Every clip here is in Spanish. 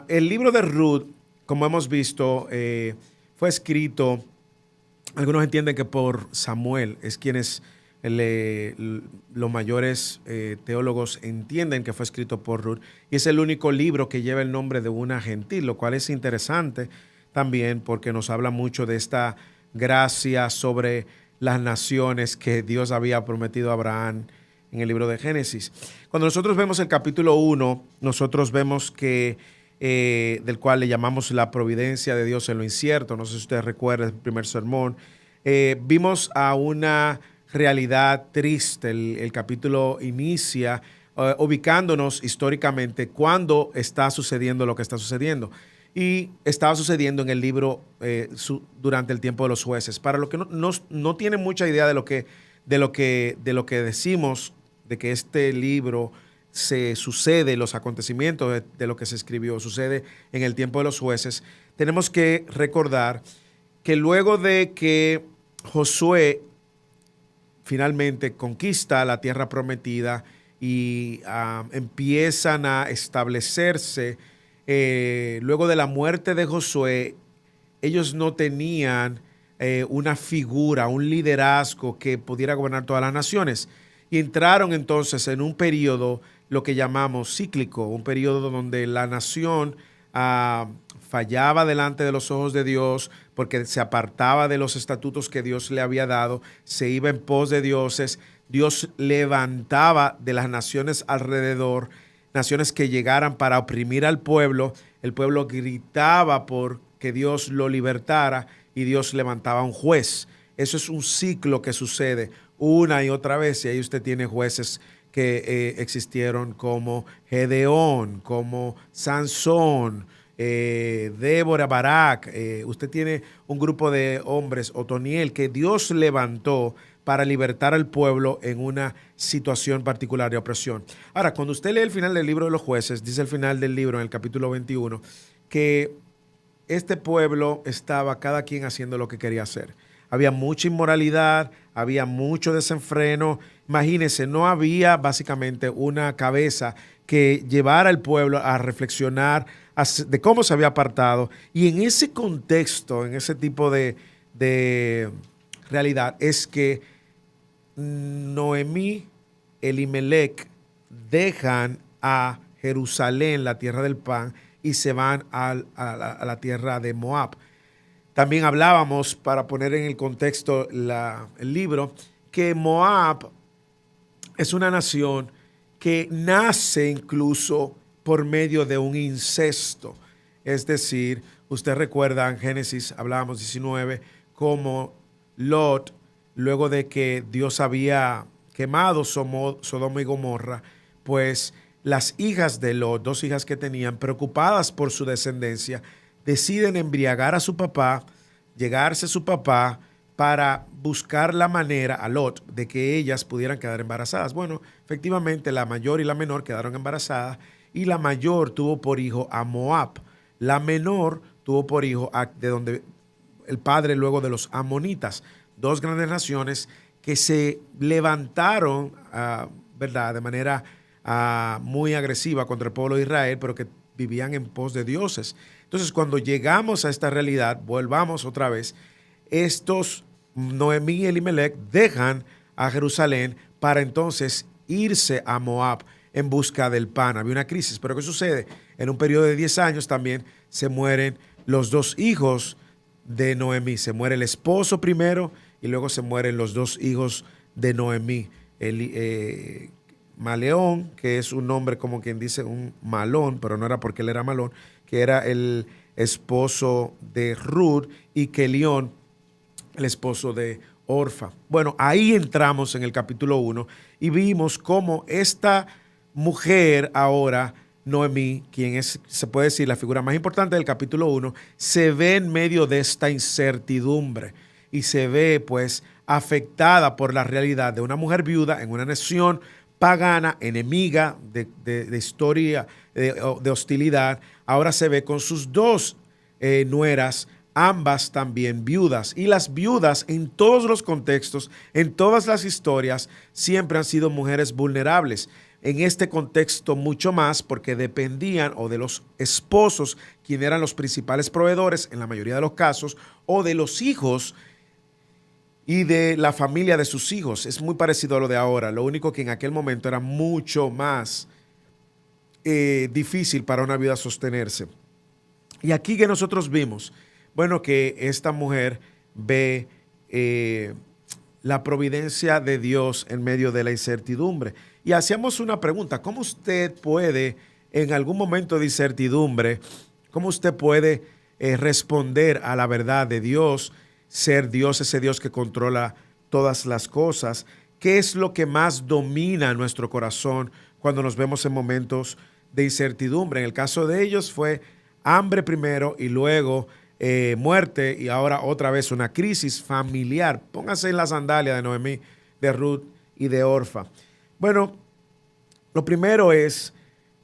El libro de Ruth, como hemos visto, fue escrito, algunos entienden que por Samuel, es quienes los mayores teólogos entienden que fue escrito por Ruth, y es el único libro que lleva el nombre de una gentil, lo cual es interesante también porque nos habla mucho de esta gracia sobre las naciones que Dios había prometido a Abraham en el libro de Génesis. Cuando nosotros vemos el capítulo 1, nosotros vemos que del cual le llamamos la providencia de Dios en lo incierto. No sé si ustedes recuerdan el primer sermón. Vimos a una realidad triste. El capítulo inicia ubicándonos históricamente cuando está sucediendo lo que está sucediendo. Y estaba sucediendo en el libro durante el tiempo de los jueces. Para los que no tienen mucha idea de lo que decimos, de que este libro se sucede, los acontecimientos de lo que se escribió, sucede en el tiempo de los jueces, tenemos que recordar que luego de que Josué finalmente conquista la tierra prometida y empiezan a establecerse, luego de la muerte de Josué, ellos no tenían una figura, un liderazgo que pudiera gobernar todas las naciones. Y entraron entonces en un periodo, lo que llamamos cíclico, un periodo donde la nación fallaba delante de los ojos de Dios porque se apartaba de los estatutos que Dios le había dado, se iba en pos de dioses. Dios levantaba de las naciones alrededor, naciones que llegaran para oprimir al pueblo. El pueblo gritaba por que Dios lo libertara y Dios levantaba un juez. Eso es un ciclo que sucede una y otra vez, y ahí usted tiene jueces que existieron como Gedeón, como Sansón, Débora, Barak. Usted tiene un grupo de hombres, Otoniel, que Dios levantó para libertar al pueblo en una situación particular de opresión. Ahora, cuando usted lee el final del libro de los jueces, dice el final del libro en el capítulo 21, que este pueblo estaba cada quien haciendo lo que quería hacer. Había mucha inmoralidad, había mucho desenfreno. Imagínense, no había básicamente una cabeza que llevara al pueblo a reflexionar de cómo se había apartado. Y en ese contexto, en ese tipo de realidad, es que Noemí, Elimelech dejan a Jerusalén, la tierra del pan, y se van a la tierra de Moab. También hablábamos, para poner en el contexto el libro, que Moab es una nación que nace incluso por medio de un incesto. Es decir, usted recuerda en Génesis, hablábamos 19, cómo Lot, luego de que Dios había quemado Sodoma y Gomorra, pues las hijas de Lot, dos hijas que tenían, preocupadas por su descendencia, deciden embriagar a su papá, llegarse a su papá para buscar la manera a Lot de que ellas pudieran quedar embarazadas. Bueno, efectivamente la mayor y la menor quedaron embarazadas y la mayor tuvo por hijo a Moab. La menor tuvo por hijo de donde el padre luego de los amonitas, dos grandes naciones que se levantaron, ¿verdad?, de manera muy agresiva contra el pueblo de Israel, pero que vivían en pos de dioses. Entonces, cuando llegamos a esta realidad, volvamos otra vez, estos Noemí y Elimelech dejan a Jerusalén para entonces irse a Moab en busca del pan. Había una crisis, pero ¿qué sucede? En un periodo de 10 años también se mueren los dos hijos de Noemí. Se muere el esposo primero y luego se mueren los dos hijos de Noemí. Maleón, que es un nombre como quien dice un malón, pero no era porque él era malón, que era el esposo de Ruth, y Kelión, el esposo de Orfa. Bueno, ahí entramos en el capítulo 1 y vimos cómo esta mujer ahora, Noemí, quien es, se puede decir, la figura más importante del capítulo 1, se ve en medio de esta incertidumbre y se ve pues afectada por la realidad de una mujer viuda en una nación pagana, enemiga de historia, de hostilidad. Ahora se ve con sus dos nueras, ambas también viudas. Y las viudas en todos los contextos, en todas las historias, siempre han sido mujeres vulnerables. en este contexto mucho más porque dependían o de los esposos, quienes eran los principales proveedores en la mayoría de los casos, o de los hijos y de la familia de sus hijos. Es muy parecido a lo de ahora, lo único que en aquel momento era mucho más difícil para una viuda sostenerse. Y aquí que nosotros vimos, bueno, que esta mujer ve la providencia de Dios en medio de la incertidumbre. Y hacíamos una pregunta: ¿cómo usted puede, en algún momento de incertidumbre, cómo usted puede responder a la verdad de Dios, ser Dios, ese Dios que controla todas las cosas? ¿Qué es lo que más domina nuestro corazón cuando nos vemos en momentos de incertidumbre? En el caso de ellos fue hambre primero y luego muerte, y ahora otra vez una crisis familiar. Póngase en la sandalia de Noemí, de Ruth y de Orfa. Bueno, lo primero es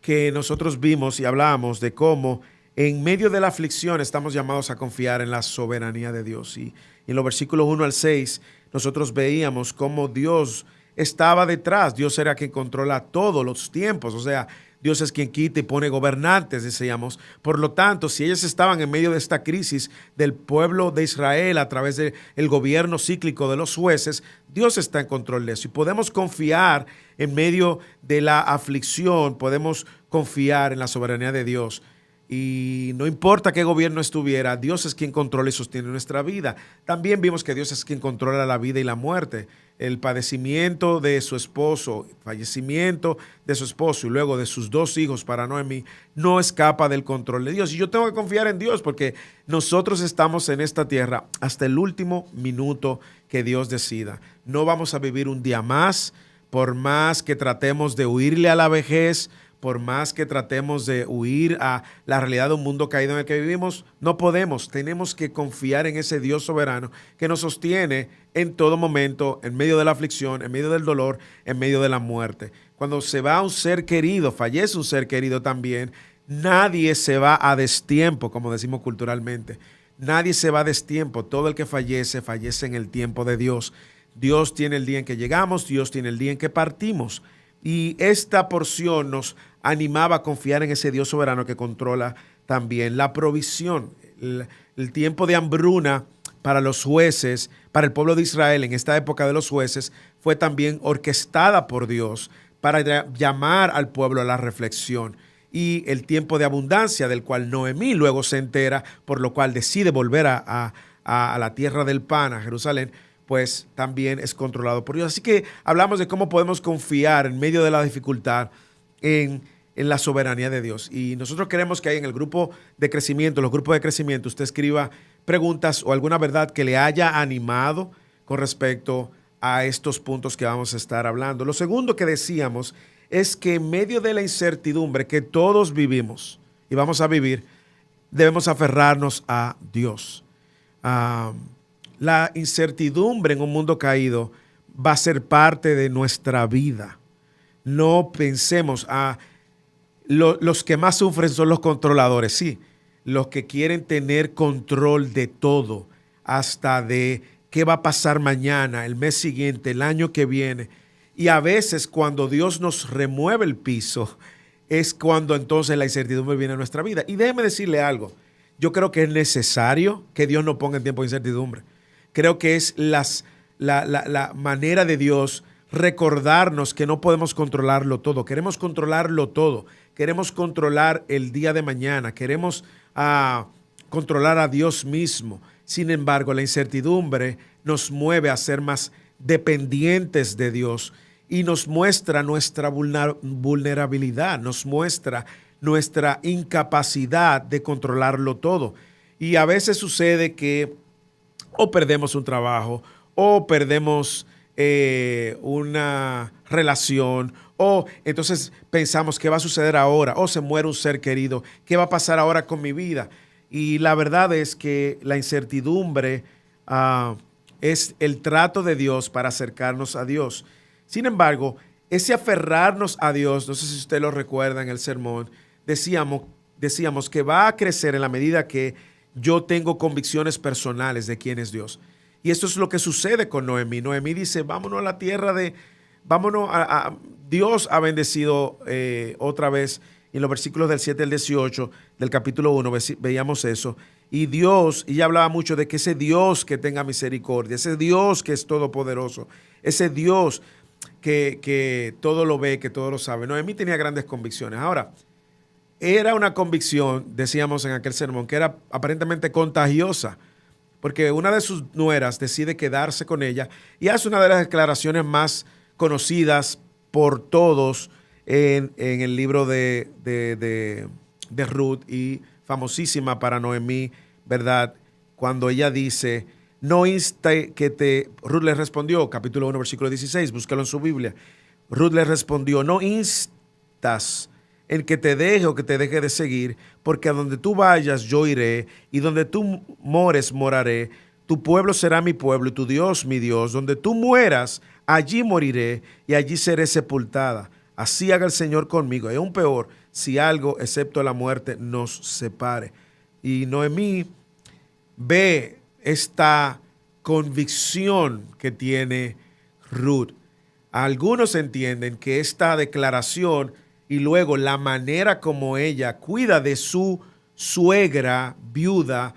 que nosotros vimos y hablamos de cómo en medio de la aflicción estamos llamados a confiar en la soberanía de Dios. Y en los versículos 1 al 6 nosotros veíamos cómo Dios estaba detrás. Dios era quien controla todos los tiempos, o sea, Dios es quien quita y pone gobernantes, decíamos. Por lo tanto, si ellos estaban en medio de esta crisis del pueblo de Israel a través del gobierno cíclico de los jueces, Dios está en control de eso. Y podemos confiar en medio de la aflicción, podemos confiar en la soberanía de Dios. Y no importa qué gobierno estuviera, Dios es quien controla y sostiene nuestra vida. También vimos que Dios es quien controla la vida y la muerte. El padecimiento de su esposo, fallecimiento de su esposo y luego de sus dos hijos para Noemí, no escapa del control de Dios. Y yo tengo que confiar en Dios porque nosotros estamos en esta tierra hasta el último minuto que Dios decida. No vamos a vivir un día más, por más que tratemos de huirle a la vejez, por más que tratemos de huir a la realidad de un mundo caído en el que vivimos, no podemos. Tenemos que confiar en ese Dios soberano que nos sostiene en todo momento, en medio de la aflicción, en medio del dolor, en medio de la muerte. Cuando se va un ser querido, fallece un ser querido también, nadie se va a destiempo, como decimos culturalmente. Nadie se va a destiempo. Todo el que fallece, fallece en el tiempo de Dios. Dios tiene el día en que llegamos, Dios tiene el día en que partimos. Y esta porción nos animaba a confiar en ese Dios soberano que controla también la provisión. El tiempo de hambruna para los jueces, para el pueblo de Israel en esta época de los jueces, fue también orquestada por Dios para llamar al pueblo a la reflexión. Y el tiempo de abundancia del cual Noemí luego se entera, por lo cual decide volver a la tierra del pan, a Jerusalén, pues también es controlado por Dios. Así que hablamos de cómo podemos confiar en medio de la dificultad en la soberanía de Dios. Y nosotros queremos que ahí en el grupo de crecimiento, los grupos de crecimiento, usted escriba preguntas o alguna verdad que le haya animado con respecto a estos puntos que vamos a estar hablando. Lo segundo que decíamos es que en medio de la incertidumbre que todos vivimos y vamos a vivir, debemos aferrarnos a Dios. La incertidumbre en un mundo caído va a ser parte de nuestra vida. No pensemos, los que más sufren son los controladores, sí, los que quieren tener control de todo, hasta de qué va a pasar mañana, el mes siguiente, el año que viene. Y a veces cuando Dios nos remueve el piso, es cuando entonces la incertidumbre viene a nuestra vida. Y déjeme decirle algo, yo creo que es necesario que Dios nos ponga en tiempo de incertidumbre. Creo que es la manera de Dios recordarnos que no podemos controlarlo todo. Queremos controlarlo todo. Queremos controlar el día de mañana. Queremos controlar a Dios mismo. Sin embargo, la incertidumbre nos mueve a ser más dependientes de Dios y nos muestra nuestra vulnerabilidad, nos muestra nuestra incapacidad de controlarlo todo. Y a veces sucede que o perdemos un trabajo, o perdemos una relación, o entonces pensamos qué va a suceder ahora, o se muere un ser querido, qué va a pasar ahora con mi vida. Y la verdad es que la incertidumbre es el trato de Dios para acercarnos a Dios. Sin embargo, ese aferrarnos a Dios, no sé si usted lo recuerda en el sermón, decíamos que va a crecer en la medida que yo tengo convicciones personales de quién es Dios. Y esto es lo que sucede con Noemí. Noemí dice, vámonos a la tierra vámonos Dios ha bendecido otra vez. En los versículos del 7 al 18 del capítulo 1 veíamos eso. Y Dios, y ella hablaba mucho de que ese Dios que tenga misericordia, ese Dios que es todopoderoso, ese Dios que todo lo ve, que todo lo sabe. Noemí tenía grandes convicciones. Ahora, era una convicción, decíamos en aquel sermón, que era aparentemente contagiosa, porque una de sus nueras decide quedarse con ella y hace una de las declaraciones más conocidas por todos en el libro de Ruth y famosísima para Noemí, ¿verdad? Cuando ella dice, no inste que te... Ruth le respondió, capítulo 1, versículo 16, búscalo en su Biblia. Ruth le respondió, no instas en que te deje o que te deje de seguir, porque a donde tú vayas yo iré, y donde tú mores moraré. Tu pueblo será mi pueblo y tu Dios mi Dios. Donde tú mueras, allí moriré y allí seré sepultada. Así haga el Señor conmigo. Y aún peor, si algo, excepto la muerte, nos separe. Y Noemí ve esta convicción que tiene Ruth. Algunos entienden que esta declaración y luego la manera como ella cuida de su suegra viuda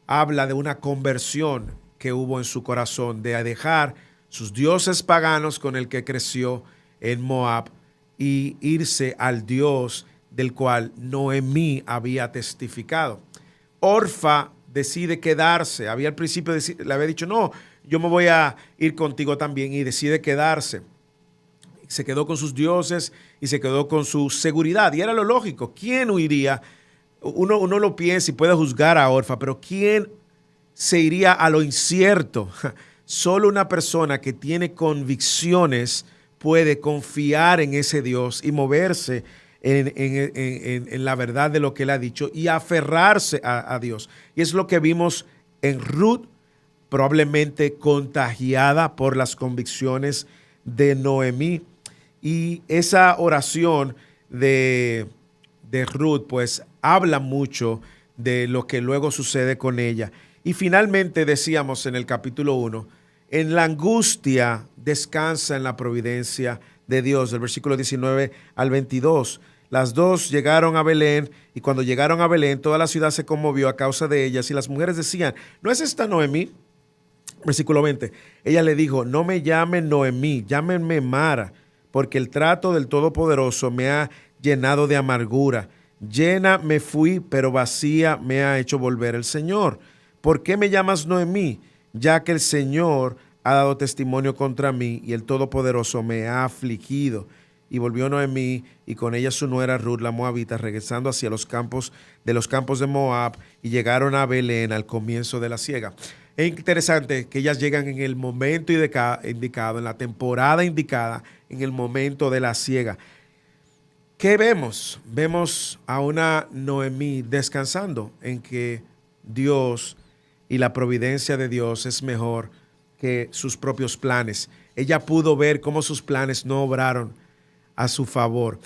habla de una conversión que hubo en su corazón, de dejar sus dioses paganos con el que creció en Moab y irse al Dios del cual Noemí había testificado. Orfa decide quedarse. Al principio le había dicho, no, yo me voy a ir contigo también, y decide quedarse. Se quedó con sus dioses y se quedó con su seguridad. Y era lo lógico. ¿Quién huiría? Uno lo piensa y puede juzgar a Orfa, pero ¿quién se iría a lo incierto? Solo una persona que tiene convicciones puede confiar en ese Dios y moverse en la verdad de lo que él ha dicho y aferrarse a Dios. Y es lo que vimos en Ruth, probablemente contagiada por las convicciones de Noemí. Y esa oración de Ruth, pues habla mucho de lo que luego sucede con ella. Y finalmente decíamos en el capítulo 1, en la angustia descansa en la providencia de Dios, del versículo 19 al 22. Las dos llegaron a Belén, y cuando llegaron a Belén, toda la ciudad se conmovió a causa de ellas, y las mujeres decían, ¿no es esta Noemí? Versículo 20. Ella le dijo, no me llamen Noemí, llámenme Mara, porque el trato del Todopoderoso me ha llenado de amargura. Llena me fui, pero vacía me ha hecho volver el Señor. ¿Por qué me llamas Noemí? Ya que el Señor ha dado testimonio contra mí y el Todopoderoso me ha afligido. Y volvió Noemí y con ella su nuera Ruth la moabita, regresando hacia los campos de Moab, y llegaron a Belén al comienzo de la siega. Es interesante que ellas llegan en el momento indicado, en la temporada indicada, en el momento de la siega. ¿Qué vemos? Vemos a una Noemí descansando en que Dios y la providencia de Dios es mejor que sus propios planes. Ella pudo ver cómo sus planes no obraron a su favor.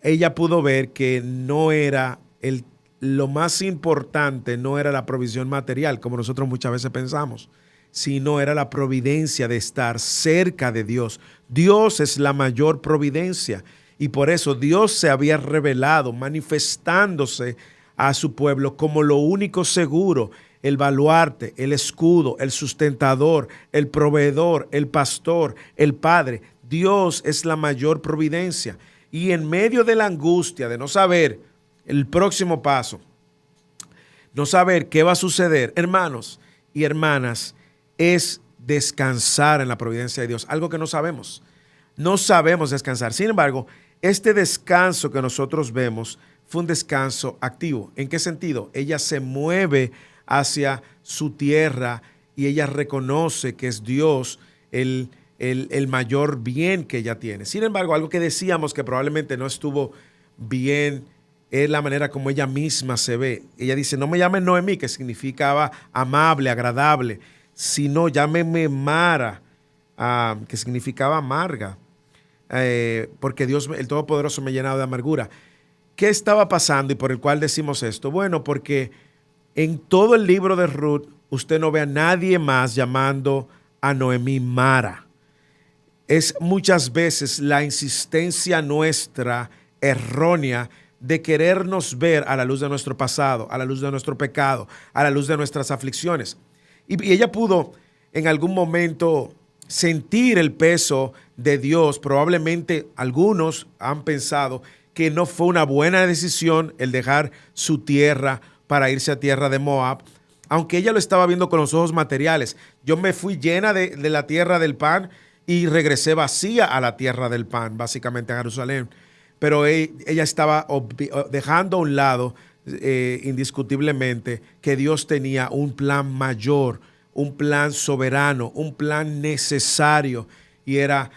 Ella pudo ver que no era lo más importante, no era la provisión material, como nosotros muchas veces pensamos, sino era la providencia de estar cerca de Dios. Dios es la mayor providencia, y por eso Dios se había revelado, manifestándose a su pueblo como lo único seguro, el baluarte, el escudo, el sustentador, el proveedor, el pastor, el padre. Dios es la mayor providencia. Y en medio de la angustia de no saber el próximo paso, no saber qué va a suceder, hermanos y hermanas, es descansar en la providencia de Dios, algo que no sabemos. No sabemos descansar. Sin embargo, este descanso que nosotros vemos fue un descanso activo. ¿En qué sentido? Ella se mueve hacia su tierra y ella reconoce que es Dios el mayor bien que ella tiene. Sin embargo, algo que decíamos que probablemente no estuvo bien es la manera como ella misma se ve. Ella dice, no me llamen Noemí, que significaba amable, agradable, sino llámeme Mara, que significaba amarga, porque Dios, el Todopoderoso, me ha llenado de amargura. ¿Qué estaba pasando y por el cual decimos esto? Bueno, porque en todo el libro de Ruth usted no ve a nadie más llamando a Noemí Mara. es muchas veces la insistencia nuestra errónea de querernos ver a la luz de nuestro pasado, a la luz de nuestro pecado, a la luz de nuestras aflicciones. Y ella pudo en algún momento sentir el peso de Dios. Probablemente algunos han pensado que no fue una buena decisión el dejar su tierra para irse a tierra de Moab, aunque ella lo estaba viendo con los ojos materiales. Yo me fui llena de la tierra del pan y regresé vacía a la tierra del pan, básicamente a Jerusalén. Pero ella estaba dejando a un lado indiscutiblemente que Dios tenía un plan mayor, un plan soberano, un plan necesario, y era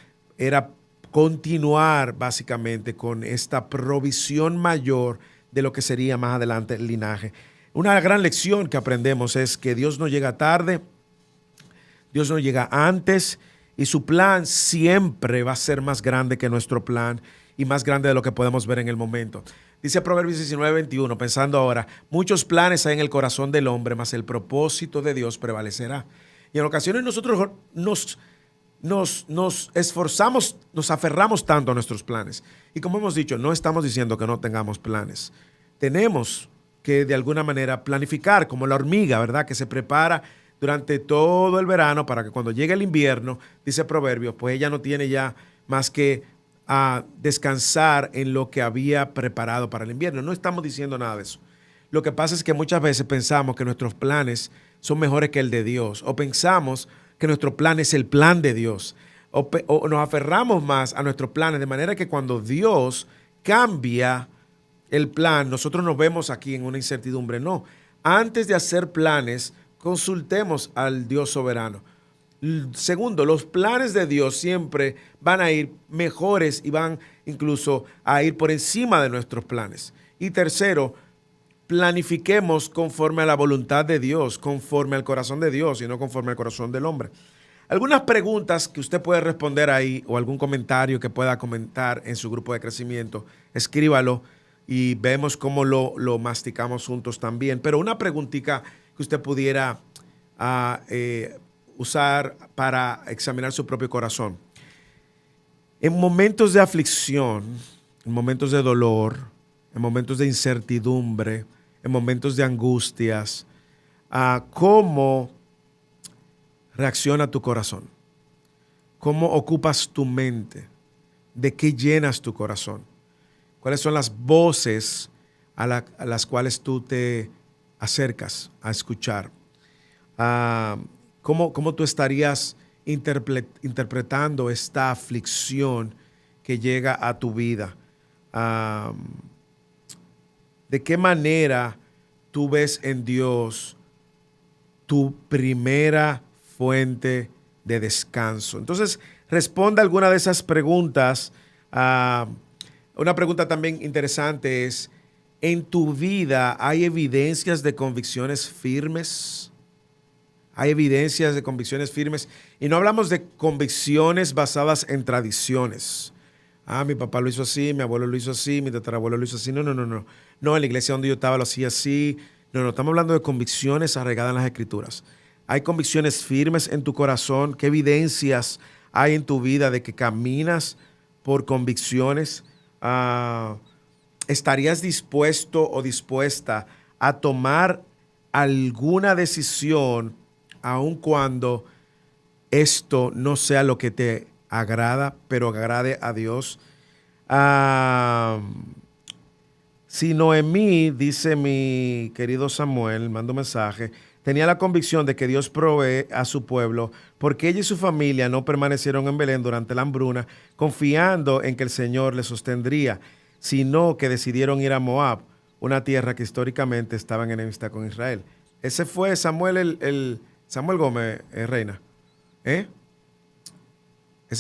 continuar básicamente con esta provisión mayor de lo que sería más adelante el linaje. Una gran lección que aprendemos es que Dios no llega tarde, Dios no llega antes, y su plan siempre va a ser más grande que nuestro plan y más grande de lo que podemos ver en el momento. Dice Proverbios 19:21, pensando ahora, muchos planes hay en el corazón del hombre, mas el propósito de Dios prevalecerá. Y en ocasiones nosotros nos esforzamos, nos aferramos tanto a nuestros planes. Y como hemos dicho, no estamos diciendo que no tengamos planes. Tenemos que de alguna manera planificar, como la hormiga, ¿verdad? Que se prepara durante todo el verano para que cuando llegue el invierno, dice Proverbios, pues ella no tiene ya más que descansar en lo que había preparado para el invierno. No estamos diciendo nada de eso. Lo que pasa es que muchas veces pensamos que nuestros planes son mejores que el de Dios, o pensamos que nuestro plan es el plan de Dios, o nos aferramos más a nuestros planes, de manera que cuando Dios cambia el plan, nosotros nos vemos aquí en una incertidumbre. No, antes de hacer planes, consultemos al Dios soberano. Segundo, los planes de Dios siempre van a ir mejores y van incluso a ir por encima de nuestros planes. Y tercero, planifiquemos conforme a la voluntad de Dios, conforme al corazón de Dios y no conforme al corazón del hombre. Algunas preguntas que usted puede responder ahí o algún comentario que pueda comentar en su grupo de crecimiento, escríbalo y vemos cómo lo masticamos juntos también. Pero una preguntita que usted pudiera usar para examinar su propio corazón. En momentos de aflicción, en momentos de dolor, en momentos de incertidumbre, en momentos de angustias, ¿cómo reacciona tu corazón? ¿Cómo ocupas tu mente? ¿De qué llenas tu corazón? ¿Cuáles son las voces a las cuales tú te acercas a escuchar? ¿Cómo tú estarías interpretando esta aflicción que llega a tu vida? ¿De qué manera tú ves en Dios tu primera fuente de descanso? Entonces, responda alguna de esas preguntas. Una pregunta también interesante es, ¿en tu vida hay evidencias de convicciones firmes? Hay evidencias de convicciones firmes. Y no hablamos de convicciones basadas en tradiciones. Mi papá lo hizo así, mi abuelo lo hizo así, mi tatarabuelo lo hizo así. No. No, en la iglesia donde yo estaba lo hacía así. No, estamos hablando de convicciones arraigadas en las Escrituras. Hay convicciones firmes en tu corazón. ¿Qué evidencias hay en tu vida de que caminas por convicciones? ¿Estarías dispuesto o dispuesta a tomar alguna decisión aun cuando esto no sea lo que te agrada, pero agrade a Dios? Si Noemí, dice mi querido Samuel, mando un mensaje, tenía la convicción de que Dios provee a su pueblo, porque ella y su familia no permanecieron en Belén durante la hambruna, confiando en que el Señor les sostendría, sino que decidieron ir a Moab, una tierra que históricamente estaba en enemistad con Israel. Ese fue Samuel, Samuel Gómez, reina. Ese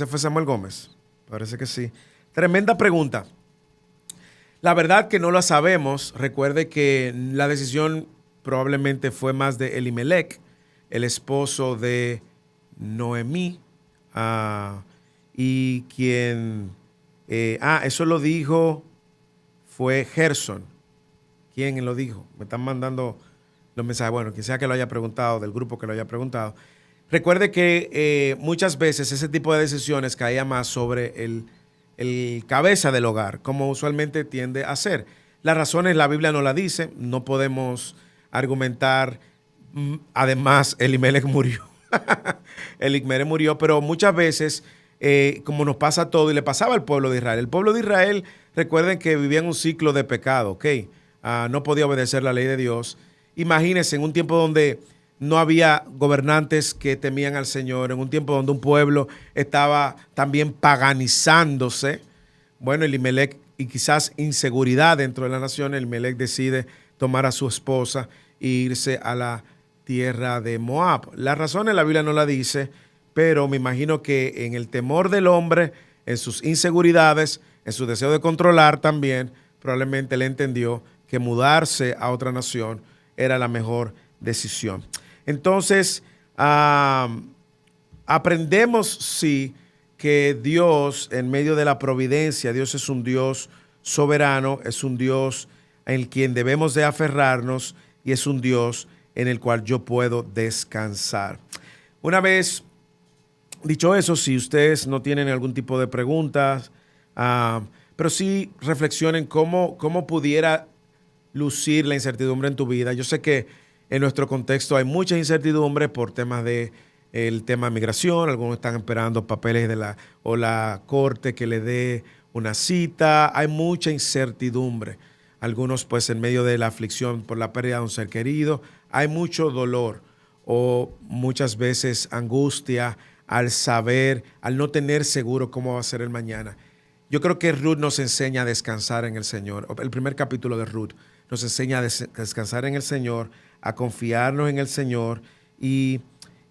fue Samuel Gómez. Parece que sí. Tremenda pregunta. La verdad que no la sabemos. Recuerde que la decisión probablemente fue más de Elimelech, el esposo de Noemí, y quien, eso lo dijo, fue Gerson. ¿Quién lo dijo? Me están mandando los mensajes. Bueno, quien sea que lo haya preguntado, del grupo que lo haya preguntado. Recuerde que muchas veces ese tipo de decisiones caía más sobre el cabeza del hogar, como usualmente tiende a ser. Las razones la Biblia no la dice, no podemos argumentar. Además, Elimelech murió. Elimelech murió, pero muchas veces, como nos pasa todo y le pasaba al pueblo de Israel. El pueblo de Israel, recuerden que vivía en un ciclo de pecado, ¿ok? No podía obedecer la ley de Dios. Imagínense en un tiempo donde no había gobernantes que temían al Señor, en un tiempo donde un pueblo estaba también paganizándose. Bueno, Elimelech, y quizás inseguridad dentro de la nación, Elimelech decide tomar a su esposa e irse a la tierra de Moab. Las razones la Biblia no la dice, pero me imagino que en el temor del hombre, en sus inseguridades, en su deseo de controlar también, probablemente le entendió que mudarse a otra nación era la mejor decisión. Entonces, aprendemos, sí, que Dios, en medio de la providencia, Dios es un Dios soberano, es un Dios en el quien debemos de aferrarnos y es un Dios en el cual yo puedo descansar. Una vez dicho eso, si ustedes no tienen algún tipo de preguntas, pero sí reflexionen cómo pudiera lucir la incertidumbre en tu vida. Yo sé que en nuestro contexto hay mucha incertidumbre por temas de el tema de migración. Algunos están esperando papeles de la corte que le dé una cita. Hay mucha incertidumbre. Algunos pues en medio de la aflicción por la pérdida de un ser querido. Hay mucho dolor o muchas veces angustia al saber, al no tener seguro cómo va a ser el mañana. Yo creo que Ruth nos enseña a descansar en el Señor. El primer capítulo de Ruth nos enseña a descansar en el Señor, a confiarnos en el Señor y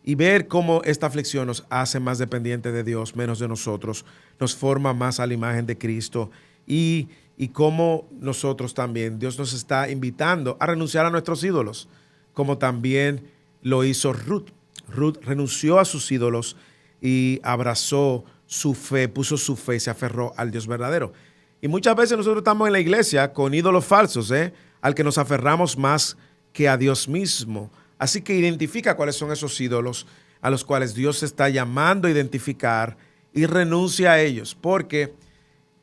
ver cómo esta aflicción nos hace más dependientes de Dios, menos de nosotros, nos forma más a la imagen de Cristo y cómo nosotros también, Dios nos está invitando a renunciar a nuestros ídolos, como también lo hizo Ruth. Ruth renunció a sus ídolos y abrazó su fe, puso su fe y se aferró al Dios verdadero. Y muchas veces nosotros estamos en la iglesia con ídolos falsos, al que nos aferramos más que a Dios mismo. Así que identifica cuáles son esos ídolos a los cuales Dios está llamando a identificar y renuncia a ellos. Porque,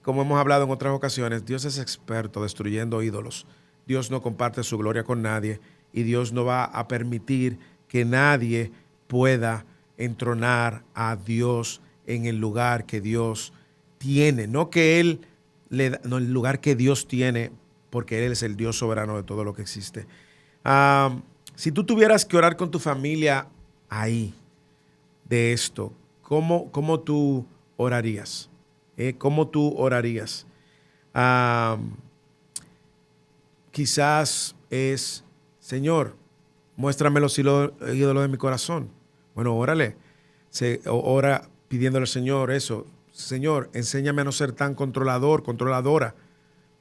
como hemos hablado en otras ocasiones, Dios es experto destruyendo ídolos. Dios no comparte su gloria con nadie y Dios no va a permitir que nadie pueda entronar a Dios en el lugar que Dios tiene. No el lugar que Dios tiene, porque Él es el Dios soberano de todo lo que existe. Si tú tuvieras que orar con tu familia ahí, de esto, ¿cómo tú orarías? ¿Cómo tú orarías? Quizás es, Señor, muéstrame los ídolos de mi corazón. Bueno, órale. Ora pidiéndole al Señor eso. Señor, enséñame a no ser tan controlador, controladora.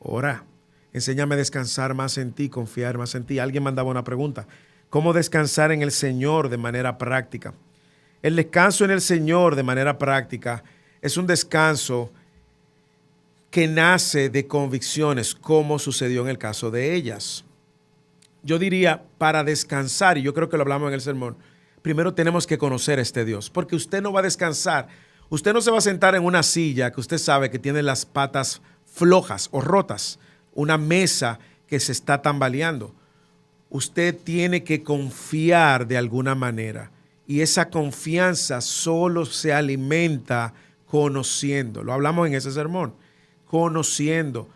Ora. Enséñame a descansar más en ti, confiar más en ti. Alguien mandaba una pregunta. ¿Cómo descansar en el Señor de manera práctica? El descanso en el Señor de manera práctica es un descanso que nace de convicciones, como sucedió en el caso de ellas. Yo diría, para descansar, y yo creo que lo hablamos en el sermón, primero tenemos que conocer a este Dios, porque usted no va a descansar. Usted no se va a sentar en una silla que usted sabe que tiene las patas flojas o rotas, una mesa que se está tambaleando. Usted tiene que confiar de alguna manera y esa confianza solo se alimenta conociendo. Lo hablamos en ese sermón. Conociendo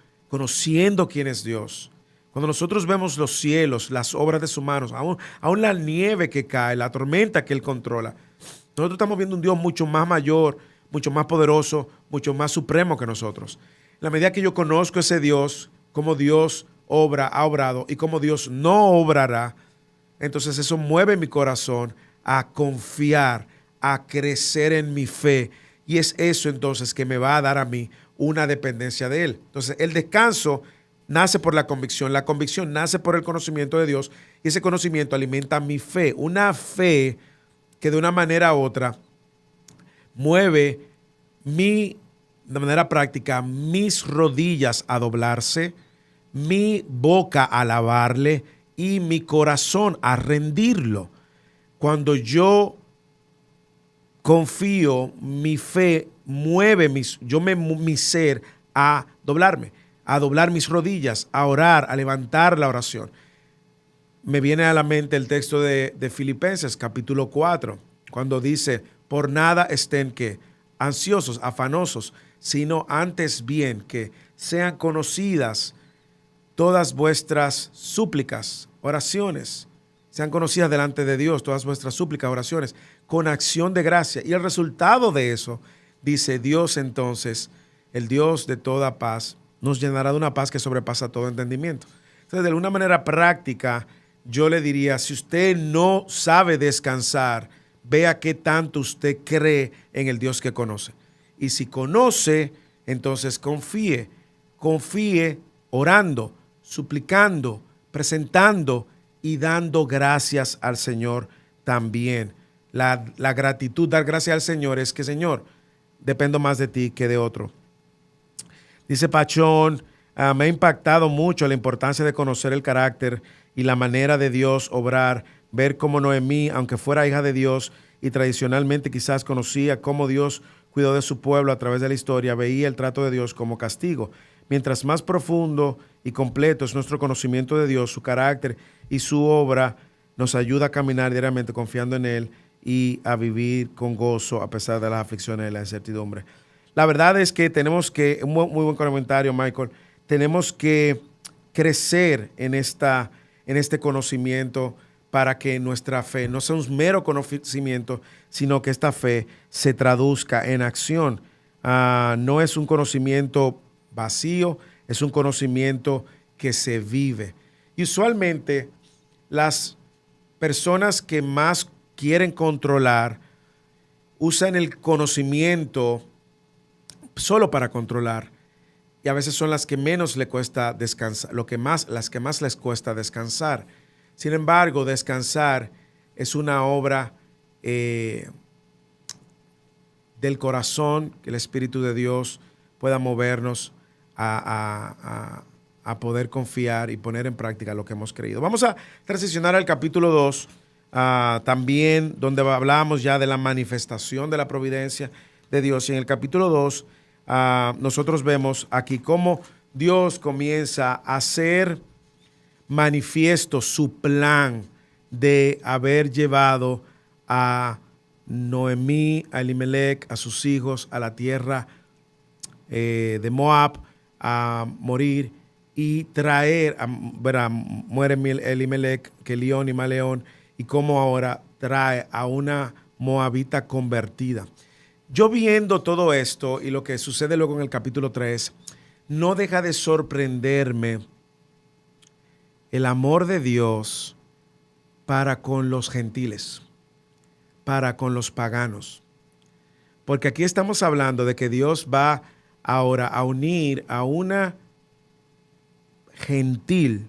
quién es Dios. Cuando nosotros vemos los cielos, las obras de sus manos, aún la nieve que cae, la tormenta que Él controla, nosotros estamos viendo un Dios mucho más mayor, mucho más poderoso, mucho más supremo que nosotros. En la medida que yo conozco ese Dios, cómo Dios ha obrado y cómo Dios no obrará, entonces eso mueve mi corazón a confiar, a crecer en mi fe. Y es eso entonces que me va a dar a mí una dependencia de Él. Entonces el descanso nace por la convicción nace por el conocimiento de Dios y ese conocimiento alimenta mi fe. Una fe que de una manera u otra mueve de manera práctica mis rodillas a doblarse, mi boca a alabarle y mi corazón a rendirlo. Cuando yo confío, mi fe mueve mi ser a doblarme, a doblar mis rodillas, a orar, a levantar la oración. Me viene a la mente el texto de Filipenses, capítulo 4, cuando dice, por nada estén que ansiosos, afanosos, sino antes bien que sean conocidas todas vuestras súplicas, oraciones, sean conocidas delante de Dios, todas vuestras súplicas, oraciones, con acción de gracia. Y el resultado de eso, dice Dios entonces, el Dios de toda paz, nos llenará de una paz que sobrepasa todo entendimiento. Entonces, de alguna manera práctica, yo le diría, si usted no sabe descansar, vea qué tanto usted cree en el Dios que conoce. Y si conoce, entonces confíe orando, suplicando, presentando y dando gracias al Señor también. La gratitud, dar gracias al Señor es que, Señor, dependo más de ti que de otro. Dice Pachón, me ha impactado mucho la importancia de conocer el carácter y la manera de Dios obrar, ver cómo Noemí, aunque fuera hija de Dios y tradicionalmente quizás conocía cómo Dios cuidó de su pueblo a través de la historia, veía el trato de Dios como castigo. Mientras más profundo y completo es nuestro conocimiento de Dios, su carácter y su obra, nos ayuda a caminar diariamente confiando en Él y a vivir con gozo a pesar de las aflicciones y la incertidumbre. La verdad es que tenemos que, muy buen comentario, Michael, tenemos que crecer en este conocimiento para que nuestra fe no sea un mero conocimiento, sino que esta fe se traduzca en acción. No es un conocimiento vacío, es un conocimiento que se vive. Y usualmente las personas que más quieren controlar usan el conocimiento solo para controlar, y a veces son las que menos le cuesta descansar, las que más les cuesta descansar. Sin embargo, descansar es una obra del corazón, que el Espíritu de Dios pueda movernos a poder confiar y poner en práctica lo que hemos creído. Vamos a transicionar al capítulo 2, también donde hablamos ya de la manifestación de la providencia de Dios. Y en el capítulo 2, nosotros vemos aquí cómo Dios comienza a hacer manifiesto su plan de haber llevado a Noemí, a Elimelech, a sus hijos, a la tierra de Moab, a morir y traer, muere Elimelech, Kelión y Maleón, y cómo ahora trae a una moabita convertida. Yo viendo todo esto y lo que sucede luego en el capítulo 3, no deja de sorprenderme el amor de Dios para con los gentiles, para con los paganos. Porque aquí estamos hablando de que Dios va ahora a unir a una gentil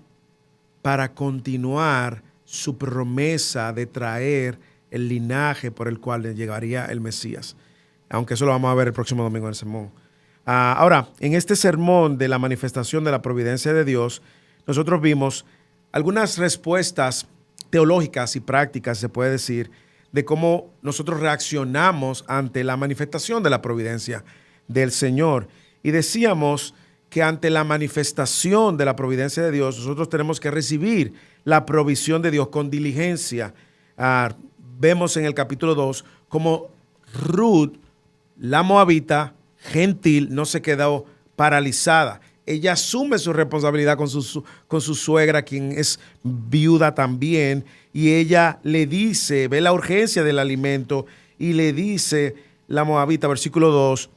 para continuar su promesa de traer el linaje por el cual le llegaría el Mesías. Aunque eso lo vamos a ver el próximo domingo en el sermón. Ahora, en este sermón de la manifestación de la providencia de Dios, nosotros vimos algunas respuestas teológicas y prácticas, se puede decir, de cómo nosotros reaccionamos ante la manifestación de la providencia del Señor. Y decíamos que ante la manifestación de la providencia de Dios, nosotros tenemos que recibir la provisión de Dios con diligencia. Vemos en el capítulo 2 cómo Ruth, la moabita gentil, no se quedó paralizada. Ella asume su responsabilidad con su suegra, quien es viuda también, y ella le dice, ve la urgencia del alimento, y le dice la moabita, versículo 2,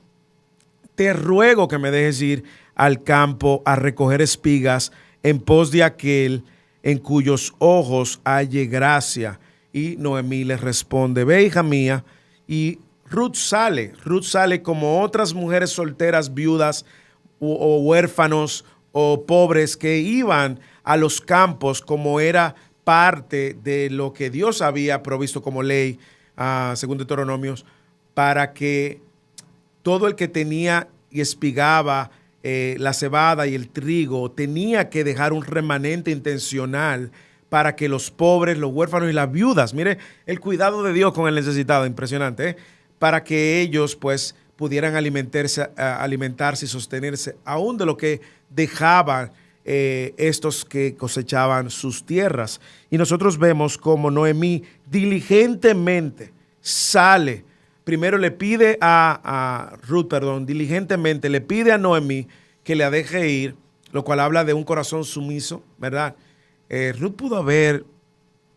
te ruego que me dejes ir al campo a recoger espigas en pos de aquel en cuyos ojos halle gracia. Y Noemí le responde, ve, hija mía, y Ruth sale como otras mujeres solteras, viudas o huérfanos o pobres que iban a los campos como era parte de lo que Dios había provisto como ley, según Deuteronomios, para que todo el que tenía y espigaba la cebada y el trigo tenía que dejar un remanente intencional para que los pobres, los huérfanos y las viudas, mire el cuidado de Dios con el necesitado, impresionante, para que ellos pues pudieran alimentarse y sostenerse, aún de lo que dejaban estos que cosechaban sus tierras. Y nosotros vemos como Noemí diligentemente sale. Primero le pide a Ruth, diligentemente le pide a Noemí que la deje ir, lo cual habla de un corazón sumiso, ¿verdad? Ruth pudo haber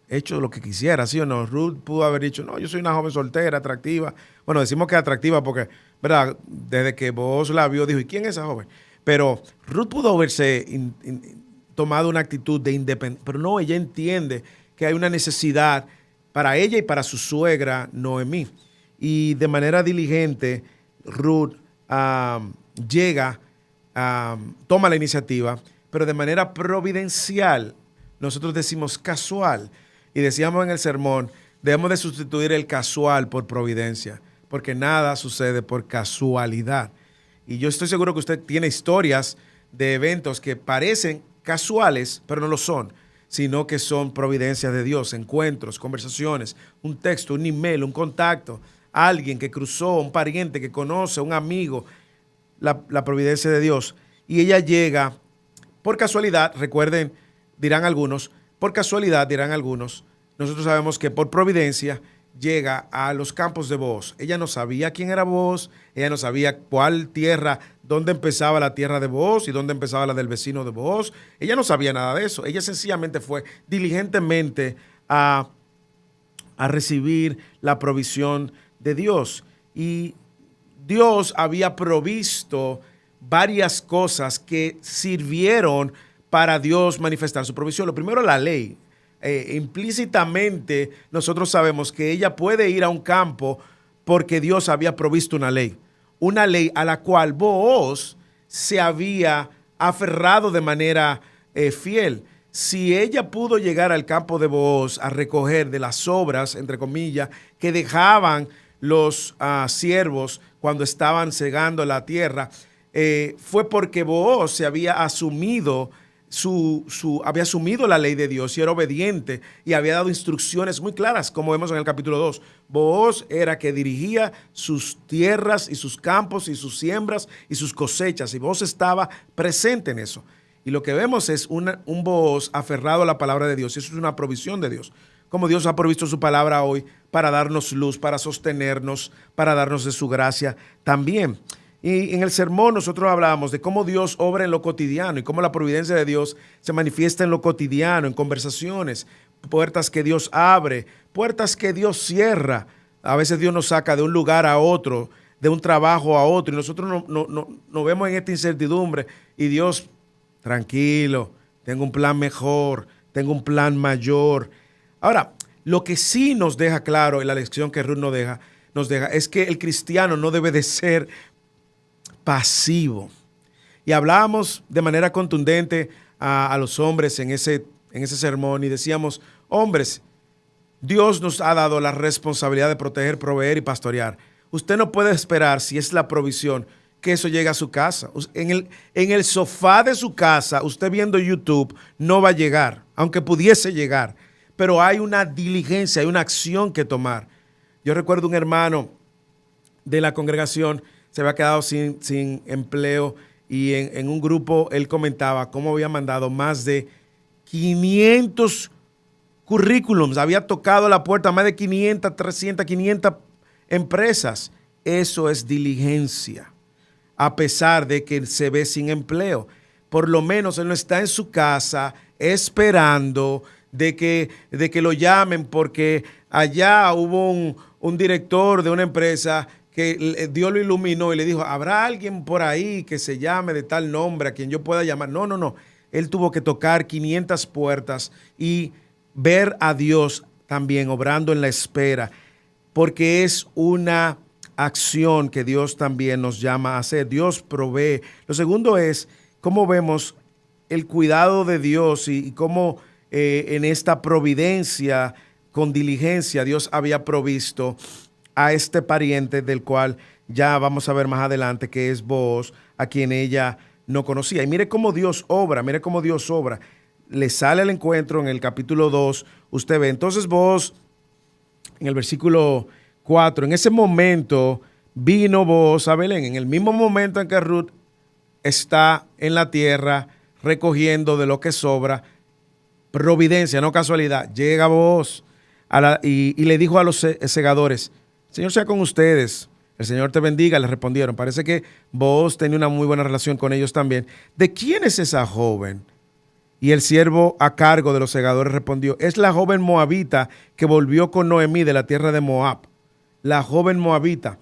hecho lo que quisiera, ¿sí o no? Ruth pudo haber dicho, no, yo soy una joven soltera, atractiva. Bueno, decimos que es atractiva porque, ¿verdad? Desde que vos la vio, dijo, ¿y quién es esa joven? Pero Ruth pudo haberse tomado una actitud de independencia, pero no, ella entiende que hay una necesidad para ella y para su suegra Noemí. Y de manera diligente, Ruth llega, toma la iniciativa, pero de manera providencial, nosotros decimos casual, y decíamos en el sermón, debemos de sustituir el casual por providencia, porque nada sucede por casualidad. Y yo estoy seguro que usted tiene historias de eventos que parecen casuales, pero no lo son, sino que son providencias de Dios, encuentros, conversaciones, un texto, un email, un contacto, alguien que cruzó, un pariente que conoce, un amigo, la providencia de Dios. Y ella llega por casualidad, recuerden, dirán algunos, por casualidad dirán algunos, nosotros sabemos que por providencia llega a los campos de Booz. Ella no sabía quién era Booz, ella no sabía cuál tierra, dónde empezaba la tierra de Booz y dónde empezaba la del vecino de Booz. Ella no sabía nada de eso. Ella sencillamente fue diligentemente a recibir la provisión de Dios. Y Dios había provisto varias cosas que sirvieron para Dios manifestar su provisión. Lo primero, la ley. Implícitamente nosotros sabemos que ella puede ir a un campo porque Dios había provisto una ley a la cual Booz se había aferrado de manera fiel. Si ella pudo llegar al campo de Booz a recoger de las sobras, entre comillas, que dejaban los siervos cuando estaban segando la tierra, fue porque Booz se había asumido había asumido la ley de Dios y era obediente y había dado instrucciones muy claras, como vemos en el capítulo 2. Booz era que dirigía sus tierras y sus campos y sus siembras y sus cosechas, y Booz estaba presente en eso. Y lo que vemos es un Booz aferrado a la palabra de Dios, y eso es una provisión de Dios. Como Dios ha provisto su palabra hoy para darnos luz, para sostenernos, para darnos de su gracia también. Y en el sermón nosotros hablábamos de cómo Dios obra en lo cotidiano y cómo la providencia de Dios se manifiesta en lo cotidiano, en conversaciones, puertas que Dios abre, puertas que Dios cierra. A veces Dios nos saca de un lugar a otro, de un trabajo a otro, y nosotros nos vemos en esta incertidumbre y Dios, tranquilo, tengo un plan mejor, tengo un plan mayor. Ahora, lo que sí nos deja claro en la lección que Ruth nos deja es que el cristiano no debe de ser pasivo. Y hablábamos de manera contundente a los hombres en ese sermón y decíamos, hombres, Dios nos ha dado la responsabilidad de proteger, proveer y pastorear. Usted no puede esperar, si es la provisión, que eso llegue a su casa. En el sofá de su casa, usted viendo YouTube, no va a llegar, aunque pudiese llegar. Pero hay una diligencia, hay una acción que tomar. Yo recuerdo un hermano de la congregación, se había quedado sin empleo, y en un grupo él comentaba cómo había mandado más de 500 currículums, había tocado la puerta a más de 500, 300, 500 empresas. Eso es diligencia, a pesar de que se ve sin empleo. Por lo menos él no está en su casa esperando de que lo llamen porque allá hubo un director de una empresa que Dios lo iluminó y le dijo, ¿habrá alguien por ahí que se llame de tal nombre a quien yo pueda llamar? No. Él tuvo que tocar 500 puertas y ver a Dios también obrando en la espera, porque es una acción que Dios también nos llama a hacer. Dios provee. Lo segundo es cómo vemos el cuidado de Dios y cómo en esta providencia, con diligencia, Dios había provisto a este pariente del cual ya vamos a ver más adelante, que es Booz, a quien ella no conocía. Y mire cómo Dios obra, Le sale al encuentro en el capítulo 2, usted ve. Entonces Booz, en el versículo 4. En ese momento vino Booz a Belén, en el mismo momento en que Ruth está en la tierra recogiendo de lo que sobra, providencia, no casualidad, llega Booz y le dijo a los segadores, Señor sea con ustedes, el Señor te bendiga, le respondieron. Parece que Booz tenía una muy buena relación con ellos también. ¿De quién es esa joven? Y el siervo a cargo de los segadores respondió, es la joven moabita que volvió con Noemí de la tierra de Moab, la joven moabita.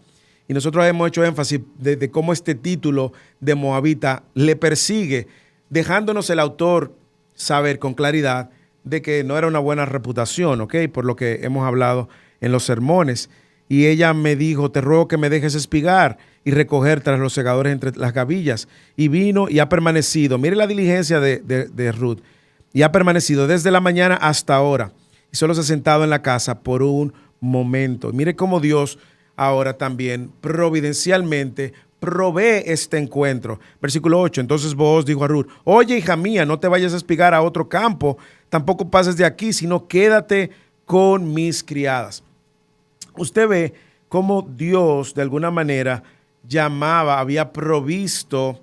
Y nosotros hemos hecho énfasis de cómo este título de moabita le persigue, dejándonos el autor saber con claridad de que no era una buena reputación, ¿ok? Por lo que hemos hablado en los sermones. Y ella me dijo, te ruego que me dejes espigar y recoger tras los segadores entre las gavillas. Y vino y ha permanecido. Mire la diligencia de Ruth. Y ha permanecido desde la mañana hasta ahora. Y solo se ha sentado en la casa por un momento. Mire cómo Dios ahora también providencialmente provee este encuentro. Versículo 8. Entonces Booz dijo a Ruth, oye, hija mía, no te vayas a espigar a otro campo, tampoco pases de aquí, sino quédate con mis criadas. Usted ve cómo Dios de alguna manera había provisto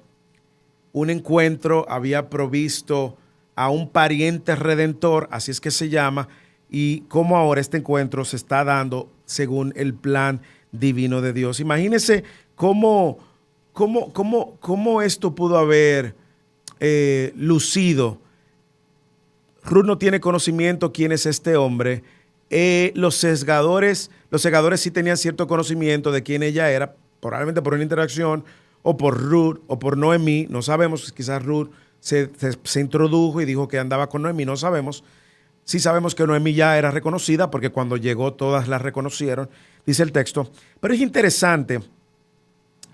un encuentro, había provisto a un pariente redentor, así es que se llama, y cómo ahora este encuentro se está dando según el plan divino de Dios. Imagínense cómo esto pudo haber lucido. Ruth no tiene conocimiento quién es este hombre. Los segadores sí tenían cierto conocimiento de quién ella era, probablemente por una interacción, o por Ruth, o por Noemí, no sabemos, quizás Ruth se introdujo y dijo que andaba con Noemí, no sabemos. Sí sabemos que Noemí ya era reconocida, porque cuando llegó todas la reconocieron, dice el texto. Pero es interesante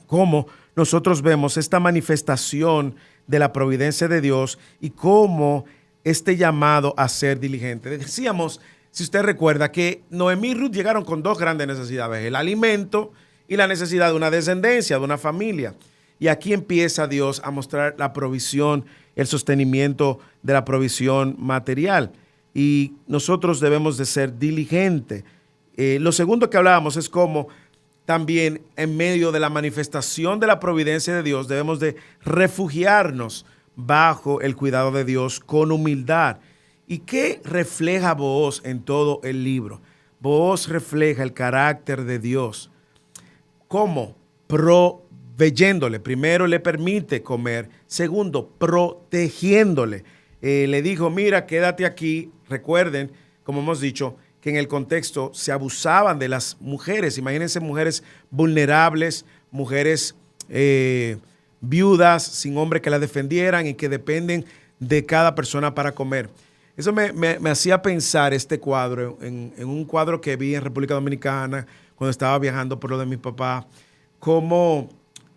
cómo nosotros vemos esta manifestación de la providencia de Dios y cómo este llamado a ser diligente. Decíamos, si usted recuerda, que Noemí y Ruth llegaron con dos grandes necesidades, el alimento y la necesidad de una descendencia, de una familia. Y aquí empieza Dios a mostrar la provisión, el sostenimiento de la provisión material. Y nosotros debemos de ser diligentes. Lo segundo que hablábamos es cómo también en medio de la manifestación de la providencia de Dios debemos de refugiarnos bajo el cuidado de Dios con humildad. ¿Y qué refleja Booz en todo el libro? Booz refleja el carácter de Dios. ¿Cómo? Proveyéndole. Primero le permite comer. Segundo, protegiéndole. Le dijo, mira, quédate aquí. Recuerden, como hemos dicho, que en el contexto se abusaban de las mujeres. Imagínense mujeres vulnerables, mujeres viudas, sin hombre que las defendieran y que dependen de cada persona para comer. Eso me hacía pensar este cuadro, en un cuadro que vi en República Dominicana cuando estaba viajando por lo de mi papá, cómo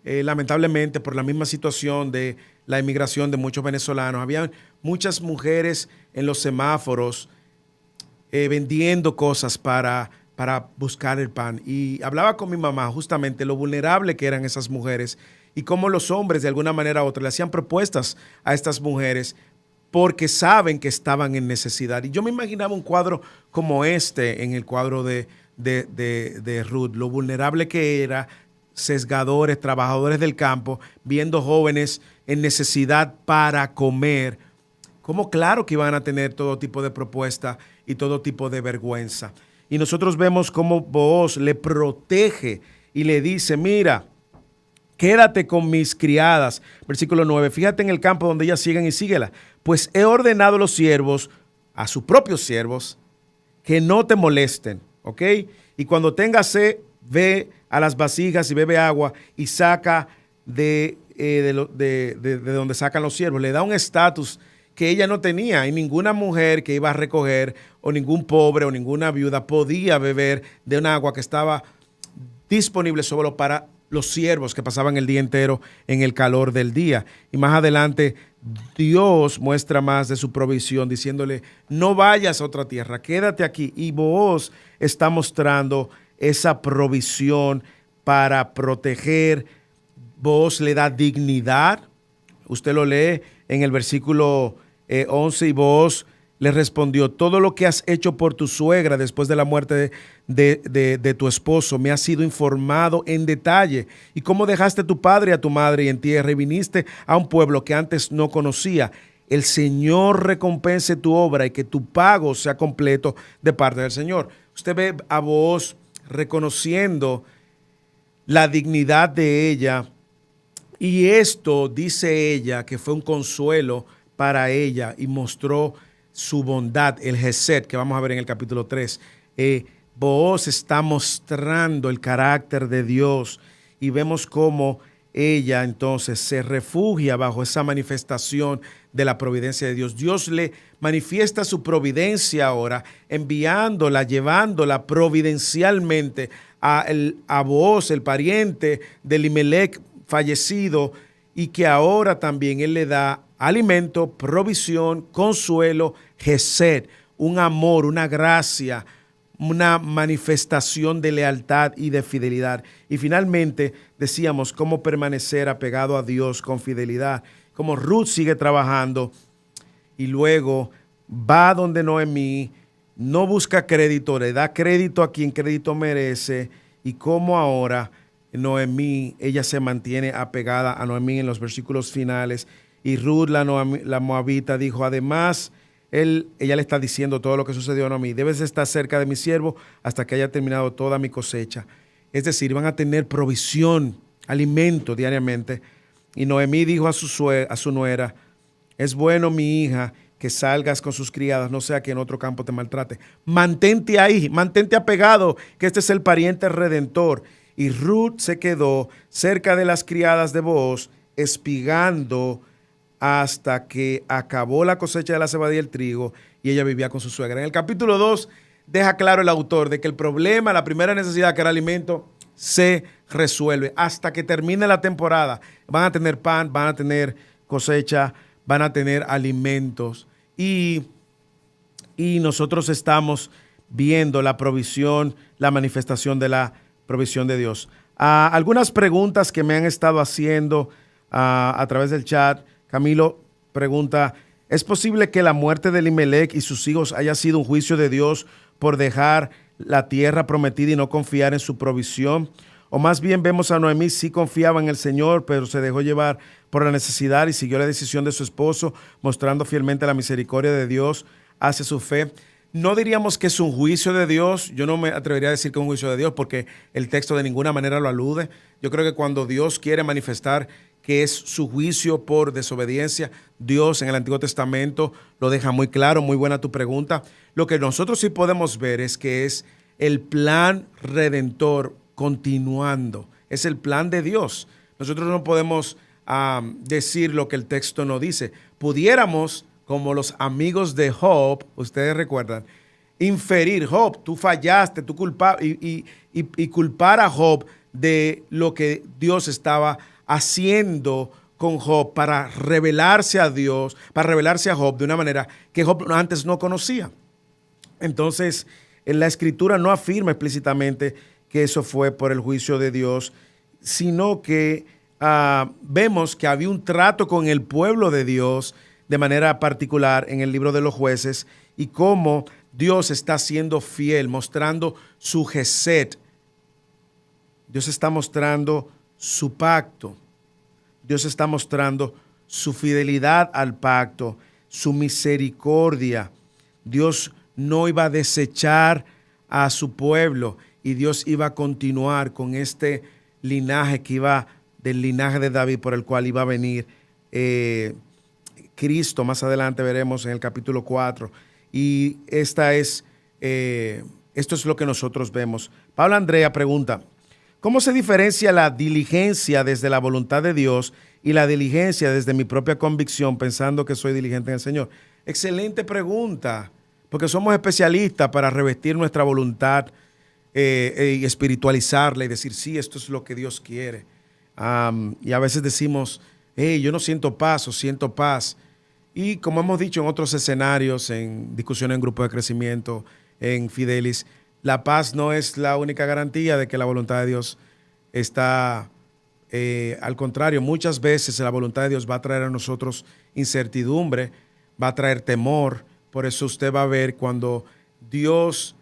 lamentablemente por la misma situación de la inmigración de muchos venezolanos, había muchas mujeres en los semáforos vendiendo cosas para buscar el pan. Y hablaba con mi mamá justamente lo vulnerable que eran esas mujeres y cómo los hombres de alguna manera u otra le hacían propuestas a estas mujeres porque saben que estaban en necesidad. Y yo me imaginaba un cuadro como este en el cuadro de Ruth, lo vulnerable que era, sesgadores, trabajadores del campo, viendo jóvenes en necesidad para comer. Como claro que iban a tener todo tipo de propuesta y todo tipo de vergüenza. Y nosotros vemos cómo Booz le protege y le dice, mira, quédate con mis criadas. Versículo 9, fíjate en el campo donde ellas siguen y síguela. Pues he ordenado a los siervos, a sus propios siervos, que no te molesten, ¿ok? Y cuando tengas sed, ve a las vasijas y bebe agua y saca de donde sacan los siervos. Le da un estatus que ella no tenía y ninguna mujer que iba a recoger o ningún pobre o ninguna viuda podía beber de un agua que estaba disponible solo para los siervos que pasaban el día entero en el calor del día. Y más adelante Dios muestra más de su provisión diciéndole, no vayas a otra tierra, quédate aquí. Y Booz está mostrando esa provisión para proteger. Booz le da dignidad. Usted lo lee en el versículo 11 y Booz le respondió: todo lo que has hecho por tu suegra después de la muerte de tu esposo me ha sido informado en detalle. Y cómo dejaste a tu padre y a tu madre en tierra y viniste a un pueblo que antes no conocía. El Señor recompense tu obra y que tu pago sea completo de parte del Señor. Usted ve a Booz reconociendo la dignidad de ella, y esto, dice ella, que fue un consuelo para ella y mostró su bondad, el Gesed, que vamos a ver en el capítulo 3. Booz está mostrando el carácter de Dios, y vemos cómo ella entonces se refugia bajo esa manifestación de la providencia de Dios. Dios le manifiesta su providencia ahora, enviándola, llevándola providencialmente a Booz, el pariente de Elimelech fallecido, y que ahora también él le da alimento, provisión, consuelo, Gesed, un amor, una gracia, una manifestación de lealtad y de fidelidad. Y finalmente decíamos cómo permanecer apegado a Dios con fidelidad, como Ruth sigue trabajando y luego va donde Noemí, no busca crédito, le da crédito a quien crédito merece, y cómo ahora Noemí, ella se mantiene apegada a Noemí en los versículos finales. Y Ruth, la moabita, dijo: además, ella le está diciendo todo lo que sucedió a Noemí: debes estar cerca de mi siervo hasta que haya terminado toda mi cosecha. Es decir, van a tener provisión, alimento diariamente. Y Noemí dijo a su nuera: es bueno, mi hija, que salgas con sus criadas, no sea que en otro campo te maltrate. Mantente ahí, mantente apegado, que este es el pariente redentor. Y Ruth se quedó cerca de las criadas de Booz, espigando hasta que acabó la cosecha de la cebada y el trigo, y ella vivía con su suegra. En el capítulo 2 deja claro el autor de que el problema, la primera necesidad, que era alimento, se resuelve hasta que termine la temporada. Van a tener pan, van a tener cosecha, van a tener alimentos, y nosotros estamos viendo la provisión, la manifestación de la provisión de Dios. Algunas preguntas que me han estado haciendo a través del chat. Camilo pregunta: ¿es posible que la muerte de Elimelech y sus hijos haya sido un juicio de Dios por dejar la tierra prometida y no confiar en su provisión? O más bien vemos a Noemí, sí confiaba en el Señor, pero se dejó llevar por la necesidad y siguió la decisión de su esposo, mostrando fielmente la misericordia de Dios hacia su fe. No diríamos que es un juicio de Dios. Yo no me atrevería a decir que es un juicio de Dios, porque el texto de ninguna manera lo alude. Yo creo que cuando Dios quiere manifestar que es su juicio por desobediencia, Dios en el Antiguo Testamento lo deja muy claro. Muy buena tu pregunta. Lo que nosotros sí podemos ver es que es el plan redentor continuando. Es el plan de Dios. Nosotros no podemos decir lo que el texto no dice. Pudiéramos, como los amigos de Job, ustedes recuerdan, inferir: Job, tú fallaste, tú y culpar a Job de lo que Dios estaba haciendo con Job para revelarse a Dios, para revelarse a Job de una manera que Job antes no conocía. Entonces, en la Escritura no afirma explícitamente que eso fue por el juicio de Dios, sino que vemos que había un trato con el pueblo de Dios de manera particular en el libro de los Jueces, y cómo Dios está siendo fiel, mostrando su Gesed. Dios está mostrando su pacto. Dios está mostrando su fidelidad al pacto, su misericordia. Dios no iba a desechar a su pueblo, y Dios iba a continuar con este linaje que iba del linaje de David, por el cual iba a venir Cristo. Más adelante veremos en el capítulo 4. Y esto es lo que nosotros vemos. Pablo Andrea pregunta: ¿cómo se diferencia la diligencia desde la voluntad de Dios y la diligencia desde mi propia convicción, pensando que soy diligente en el Señor? Excelente pregunta, porque somos especialistas para revestir nuestra voluntad y espiritualizarla y decir: sí, esto es lo que Dios quiere. Y a veces decimos: hey, yo no siento paz o siento paz. Y como hemos dicho en otros escenarios, en discusiones en grupos de crecimiento, en Fidelis, la paz no es la única garantía de que la voluntad de Dios está. Al contrario, muchas veces la voluntad de Dios va a traer a nosotros incertidumbre, va a traer temor, Por eso usted va a ver cuando Dios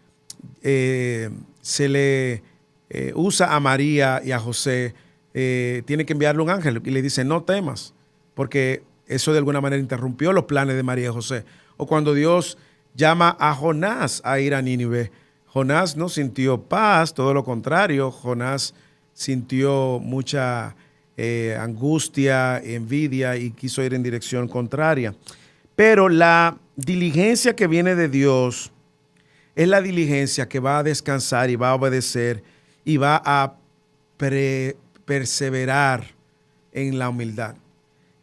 se le usa a María y a José, tiene que enviarle un ángel y le dice, no temas, porque eso de alguna manera interrumpió los planes de María y José. O cuando Dios llama a Jonás a ir a Nínive, Jonás no sintió paz, todo lo contrario, Jonás sintió mucha angustia, envidia y quiso ir en dirección contraria. Pero la diligencia que viene de Dios es la diligencia que va a descansar y va a obedecer y va a perseverar en la humildad.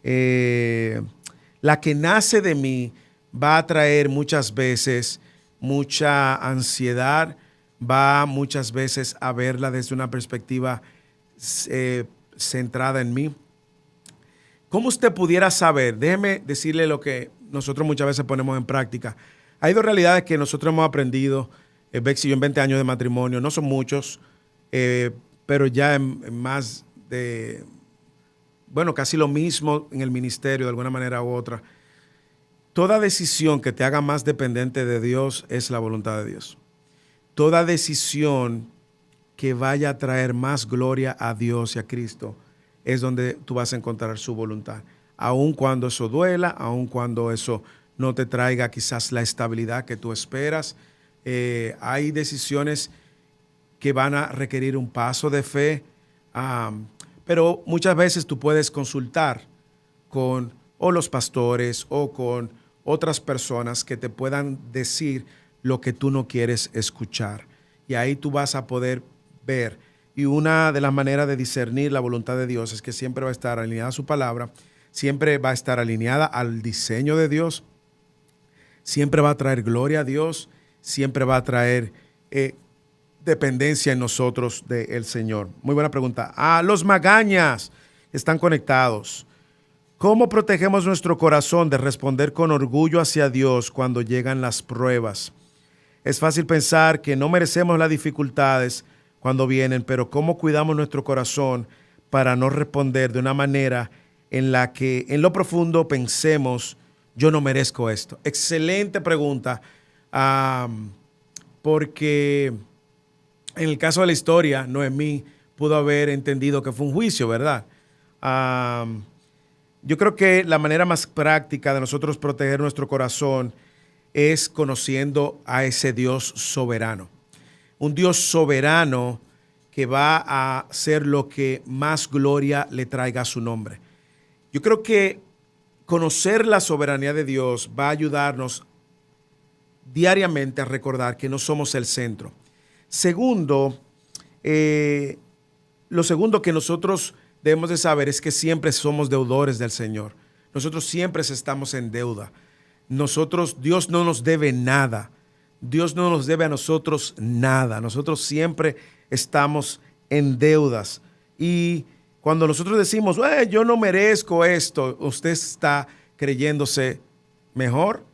La que nace de mí va a traer muchas veces mucha ansiedad, va muchas veces a verla desde una perspectiva centrada en mí. ¿Cómo usted pudiera saber? Déjeme decirle lo que nosotros muchas veces ponemos en práctica. Hay dos realidades que nosotros hemos aprendido, Bex y yo, en 20 años de matrimonio. No son muchos, pero ya en más de, bueno, casi lo mismo en el ministerio de alguna manera u otra. Toda decisión que te haga más dependiente de Dios es la voluntad de Dios. Toda decisión que vaya a traer más gloria a Dios y a Cristo es donde tú vas a encontrar su voluntad. Aun cuando eso duela, aun cuando eso no te traiga quizás la estabilidad que tú esperas. Hay decisiones que van a requerir un paso de fe, pero muchas veces tú puedes consultar con o los pastores o con otras personas que te puedan decir lo que tú no quieres escuchar. Y ahí tú vas a poder ver. Y una de las maneras de discernir la voluntad de Dios es que siempre va a estar alineada a su palabra, siempre va a estar alineada al diseño de Dios, siempre va a traer gloria a Dios, siempre va a traer dependencia en nosotros del Señor. Muy buena pregunta. Los magañas están conectados. ¿Cómo protegemos nuestro corazón de responder con orgullo hacia Dios cuando llegan las pruebas? Es fácil pensar que no merecemos las dificultades cuando vienen, pero ¿cómo cuidamos nuestro corazón para no responder de una manera en la que en lo profundo pensemos, yo no merezco esto? Excelente pregunta, porque en el caso de la historia, Noemí pudo haber entendido que fue un juicio, ¿verdad? Yo creo que la manera más práctica de nosotros proteger nuestro corazón es conociendo a ese Dios soberano. Un Dios soberano que va a hacer lo que más gloria le traiga a su nombre. Yo creo que conocer la soberanía de Dios va a ayudarnos diariamente a recordar que no somos el centro. Segundo, lo segundo que nosotros debemos de saber es que siempre somos deudores del Señor. Nosotros siempre estamos en deuda. Dios no nos debe nada. Dios no nos debe a nosotros nada. Nosotros siempre estamos en deudas. Y cuando nosotros decimos, yo no merezco esto, usted está creyéndose mejor.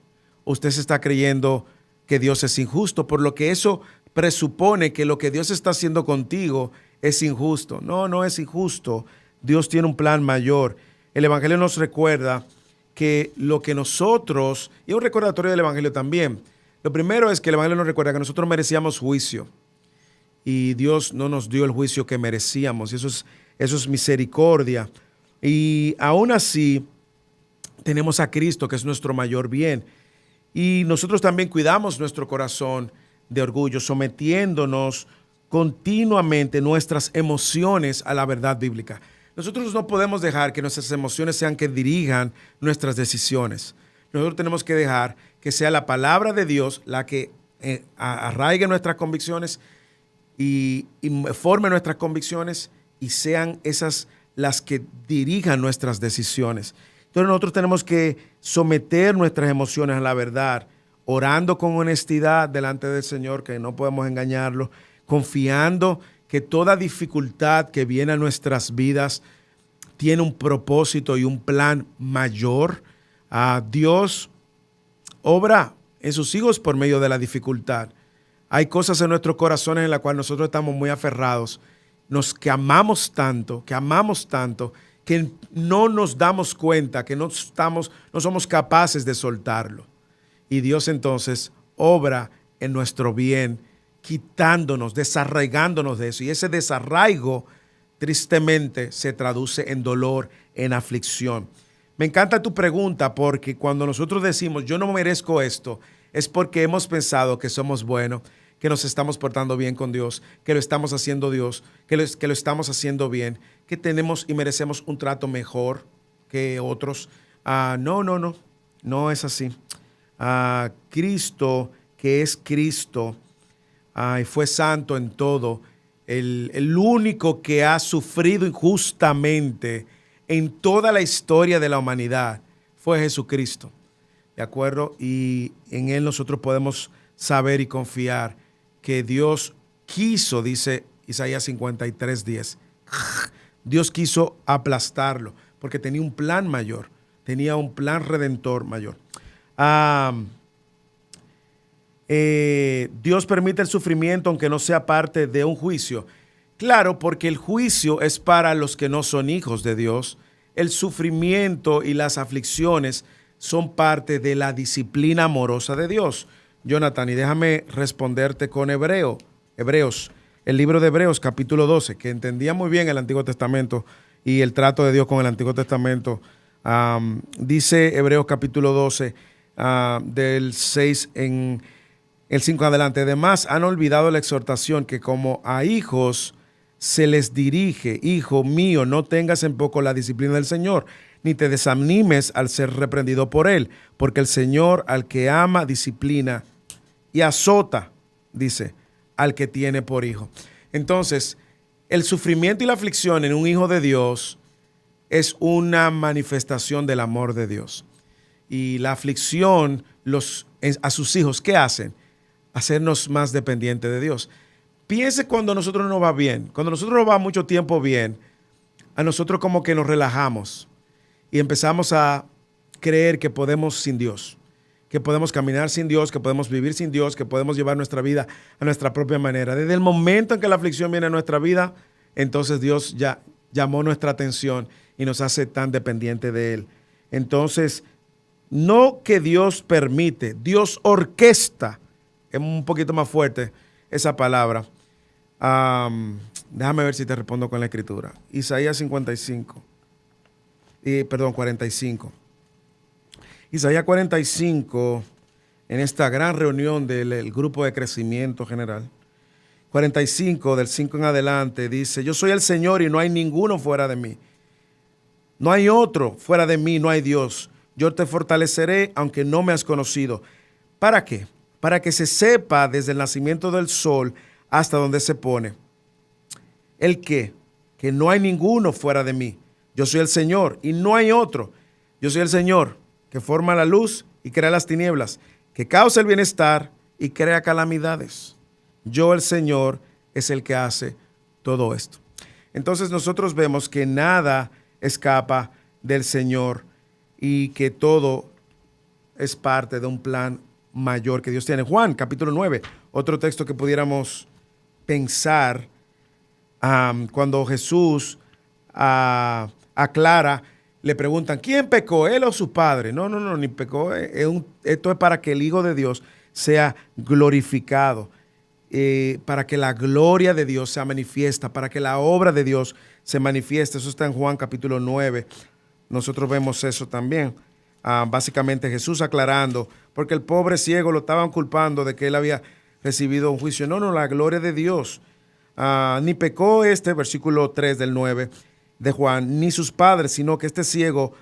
Usted se está creyendo que Dios es injusto, por lo que eso presupone que lo que Dios está haciendo contigo es injusto. No, no es injusto. Dios tiene un plan mayor. El Evangelio nos recuerda que lo que nosotros, y un recordatorio del Evangelio también, lo primero es que el Evangelio nos recuerda que nosotros merecíamos juicio y Dios no nos dio el juicio que merecíamos, y eso es misericordia. Y aún así tenemos a Cristo, que es nuestro mayor bien, y nosotros también cuidamos nuestro corazón de orgullo, sometiéndonos continuamente nuestras emociones a la verdad bíblica. Nosotros no podemos dejar que nuestras emociones sean que dirijan nuestras decisiones. Nosotros tenemos que dejar que sea la palabra de Dios la que arraigue nuestras convicciones y forme nuestras convicciones y sean esas las que dirijan nuestras decisiones. Entonces nosotros tenemos que someter nuestras emociones a la verdad, orando con honestidad delante del Señor, que no podemos engañarlo, confiando que toda dificultad que viene a nuestras vidas tiene un propósito y un plan mayor. Dios obra en sus hijos por medio de la dificultad. Hay cosas en nuestros corazones en las cuales nosotros estamos muy aferrados, que amamos tanto, que no nos damos cuenta, que no somos capaces de soltarlo. y Dios entonces obra en nuestro bien, quitándonos, desarraigándonos de eso. Y ese desarraigo, tristemente, se traduce en dolor, en aflicción. Me encanta tu pregunta porque cuando nosotros decimos yo no merezco esto, es porque hemos pensado que somos buenos, que nos estamos portando bien con Dios, que lo estamos haciendo Dios, que lo estamos haciendo bien, que tenemos y merecemos un trato mejor que otros. No es así. Cristo, que es Cristo, y fue santo en todo, el único que ha sufrido injustamente en toda la historia de la humanidad fue Jesucristo. ¿De acuerdo? Y en Él nosotros podemos saber y confiar que Dios quiso, dice Isaías 53:10, Dios quiso aplastarlo porque tenía un plan mayor, tenía un plan redentor mayor. Dios permite el sufrimiento aunque no sea parte de un juicio. Claro, porque el juicio es para los que no son hijos de Dios. El sufrimiento y las aflicciones son parte de la disciplina amorosa de Dios. Jonathan, y déjame responderte con Hebreos, el libro de Hebreos, capítulo 12, que entendía muy bien el Antiguo Testamento y el trato de Dios con el Antiguo Testamento. Dice Hebreos capítulo 12, del 6 en el 5 adelante. Además, han olvidado la exhortación que como a hijos se les dirige: hijo mío, no tengas en poco la disciplina del Señor, ni te desanimes al ser reprendido por Él, porque el Señor al que ama disciplina y azota, dice, al que tiene por hijo. Entonces, el sufrimiento y la aflicción en un hijo de Dios es una manifestación del amor de Dios. Y la aflicción a sus hijos, ¿qué hacen? Hacernos más dependientes de Dios. Piense cuando a nosotros nos va bien, cuando a nosotros nos va mucho tiempo bien, a nosotros como que nos relajamos y empezamos a creer que podemos sin Dios, que podemos caminar sin Dios, que podemos vivir sin Dios, que podemos llevar nuestra vida a nuestra propia manera. Desde el momento en que la aflicción viene a nuestra vida, entonces Dios ya llamó nuestra atención y nos hace tan dependientes de Él. Entonces, no que Dios permite, Dios orquesta, es un poquito más fuerte esa palabra. Déjame ver si te respondo con la escritura. Isaías 45. 45. Isaías 45, en esta gran reunión del grupo de crecimiento general. 45, del 5 en adelante, dice: yo soy el Señor y no hay ninguno fuera de mí. No hay otro fuera de mí, no hay Dios. Yo te fortaleceré aunque no me has conocido. ¿Para qué? Para que se sepa desde el nacimiento del sol hasta donde se pone. ¿El qué? Que no hay ninguno fuera de mí. Yo soy el Señor y no hay otro. Yo soy el Señor que forma la luz y crea las tinieblas, que causa el bienestar y crea calamidades. Yo, el Señor, es el que hace todo esto. Entonces nosotros vemos que nada escapa del Señor y que todo es parte de un plan mayor que Dios tiene. Juan, capítulo 9, otro texto que pudiéramos pensar cuando Jesús aclara, le preguntan: ¿quién pecó, él o su padre? No, ni pecó. Esto es para que el Hijo de Dios sea glorificado, para que la gloria de Dios sea manifiesta, para que la obra de Dios se manifieste. Eso está en Juan capítulo 9. Nosotros vemos eso también. Básicamente Jesús aclarando, porque el pobre ciego lo estaban culpando de que él había recibido un juicio. No, la gloria de Dios. Ni pecó versículo 3 del 9 de Juan, ni sus padres, sino que este ciego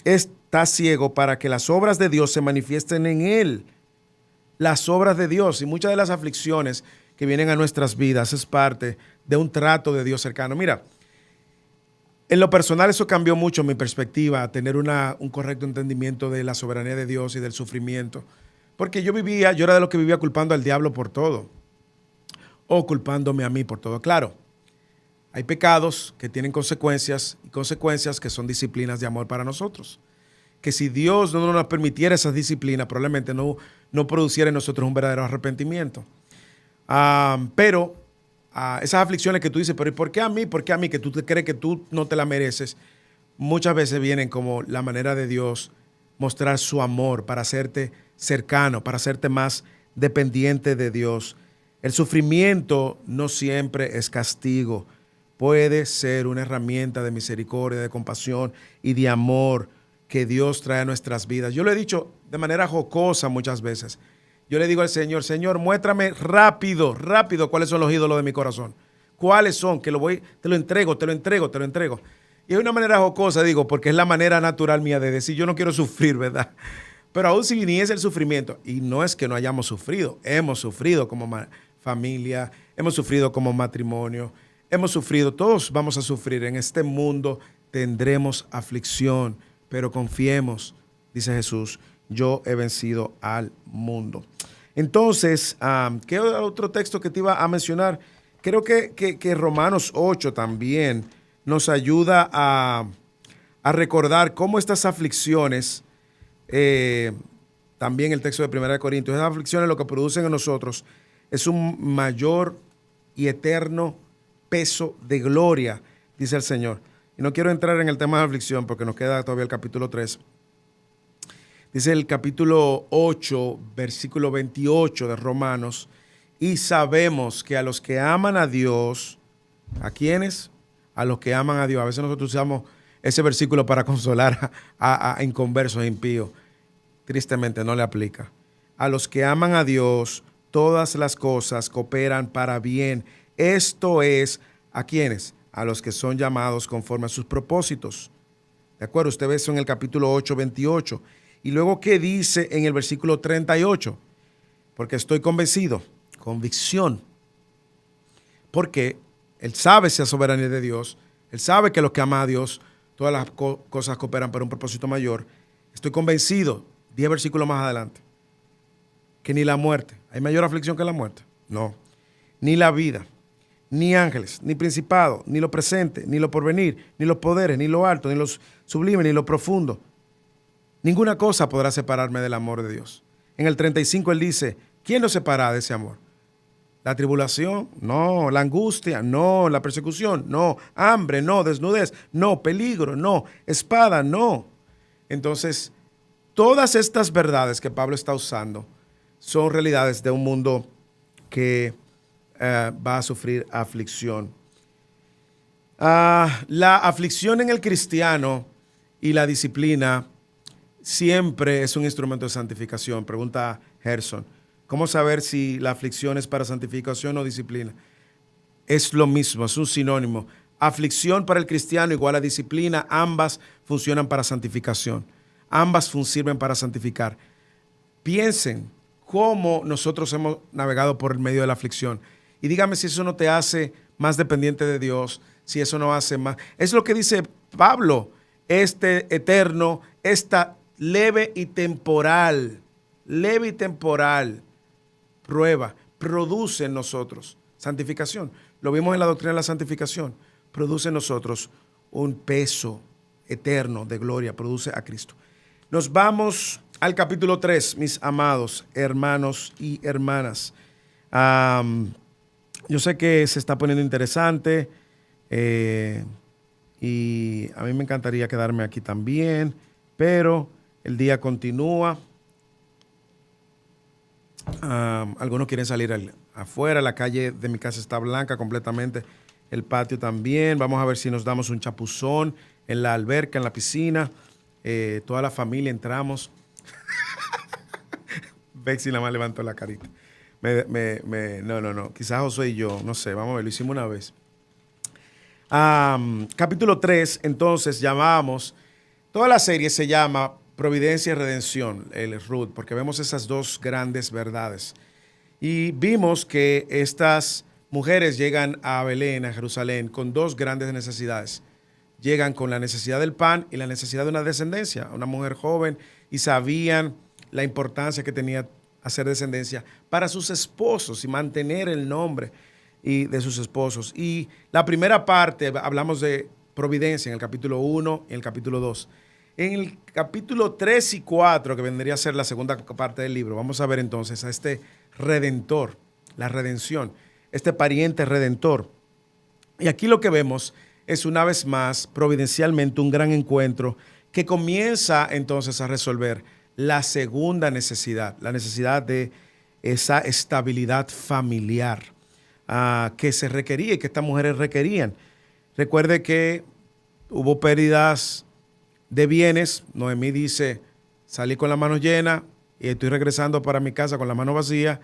está ciego para que las obras de Dios se manifiesten en él. Las obras de Dios y muchas de las aflicciones que vienen a nuestras vidas es parte de un trato de Dios cercano. Mira, en lo personal eso cambió mucho mi perspectiva, a tener un correcto entendimiento de la soberanía de Dios y del sufrimiento. Porque yo era de los que vivía culpando al diablo por todo, o culpándome a mí por todo. Claro, hay pecados que tienen consecuencias y consecuencias que son disciplinas de amor para nosotros. Que si Dios no nos permitiera esas disciplinas, probablemente no produciera en nosotros un verdadero arrepentimiento. Pero esas aflicciones que tú dices, pero ¿y por qué a mí? ¿Por qué a mí? Que tú te crees que tú no te la mereces. Muchas veces vienen como la manera de Dios mostrar su amor para hacerte cercano, para hacerte más dependiente de Dios. El sufrimiento no siempre es castigo. Puede ser una herramienta de misericordia, de compasión y de amor que Dios trae a nuestras vidas. Yo lo he dicho de manera jocosa muchas veces. Yo le digo al Señor, Señor, muéstrame rápido, rápido cuáles son los ídolos de mi corazón. ¿Cuáles son? Que te lo entrego, te lo entrego, te lo entrego. Y de una manera jocosa digo, porque es la manera natural mía de decir, yo no quiero sufrir, ¿verdad? Pero aún si viniese el sufrimiento, y no es que no hayamos sufrido, hemos sufrido como familia, hemos sufrido como matrimonio, hemos sufrido, todos vamos a sufrir. En este mundo tendremos aflicción, pero confiemos, dice Jesús, yo he vencido al mundo. Entonces, ¿qué otro texto que te iba a mencionar? Creo que Romanos 8 también nos ayuda a recordar cómo estas aflicciones, también el texto de 1 Corintios, esas aflicciones lo que producen en nosotros es un mayor y eterno peso de gloria, dice el Señor. Y no quiero entrar en el tema de aflicción porque nos queda todavía el capítulo 3. Dice el capítulo 8, versículo 28 de Romanos, y sabemos que a los que aman a Dios, ¿a quiénes? A los que aman a Dios. A veces nosotros usamos ese versículo para consolar a inconversos e impíos. Tristemente no le aplica. A los que aman a Dios, todas las cosas cooperan para bien. Esto es, ¿a quiénes? A los que son llamados conforme a sus propósitos. ¿De acuerdo? Usted ve eso en el capítulo 8, 28. Y luego, ¿qué dice en el versículo 38? Porque estoy convencido, convicción. Porque Él sabe esa soberanía de Dios. Él sabe que los que aman a Dios, todas las cosas cooperan para un propósito mayor. Estoy convencido, 10 versículos más adelante, que ni la muerte, ¿hay mayor aflicción que la muerte? No. Ni la vida, ni ángeles, ni principado, ni lo presente, ni lo porvenir, ni los poderes, ni lo alto, ni lo sublime, ni lo profundo. Ninguna cosa podrá separarme del amor de Dios. En el 35 él dice, ¿quién nos separa de ese amor? ¿La tribulación? No. ¿La angustia? No. ¿La persecución? No. ¿Hambre? No. ¿Desnudez? No. ¿Peligro? No. ¿Espada? No. Entonces, todas estas verdades que Pablo está usando son realidades de un mundo que va a sufrir aflicción. La aflicción en el cristiano y la disciplina siempre es un instrumento de santificación. Pregunta Gerson. ¿Cómo saber si la aflicción es para santificación o disciplina? Es lo mismo, es un sinónimo. Aflicción para el cristiano igual a disciplina, ambas funcionan para santificación. Ambas sirven para santificar. Piensen cómo nosotros hemos navegado por el medio de la aflicción. Y dígame si eso no te hace más dependiente de Dios, si eso no hace más. Es lo que dice Pablo, este eterno, esta leve y temporal prueba produce en nosotros santificación. Lo vimos en la doctrina de la santificación. Produce en nosotros un peso eterno de gloria, produce a Cristo. Nos vamos al capítulo 3, mis amados hermanos y hermanas. Yo sé que se está poniendo interesante y a mí me encantaría quedarme aquí también, pero el día continúa. Algunos quieren salir afuera, la calle de mi casa está blanca completamente, el patio también. Vamos a ver si nos damos un chapuzón en la alberca, en la piscina. Toda la familia entramos. Bexy nada más levantó la carita. No. Quizás Josué y yo, no sé, vamos a ver, lo hicimos una vez. Capítulo 3, entonces llamamos, toda la serie se llama Providencia y Redención, el Ruth, porque vemos esas dos grandes verdades. Y vimos que estas mujeres llegan a Belén, a Jerusalén, con dos grandes necesidades. Llegan con la necesidad del pan y la necesidad de una descendencia, una mujer joven, y sabían la importancia que tenía hacer descendencia para sus esposos y mantener el nombre de sus esposos. Y la primera parte, hablamos de providencia en el capítulo 1 y en el capítulo 2. En el capítulo 3 y 4, que vendría a ser la segunda parte del libro, vamos a ver entonces a este redentor, la redención, este pariente redentor. Y aquí lo que vemos es una vez más, providencialmente, un gran encuentro que comienza entonces a resolver la segunda necesidad, la necesidad de esa estabilidad familiar que se requería y que estas mujeres requerían. Recuerde que hubo pérdidas de bienes. Noemí dice, salí con las manos llenas y estoy regresando para mi casa con la mano vacía.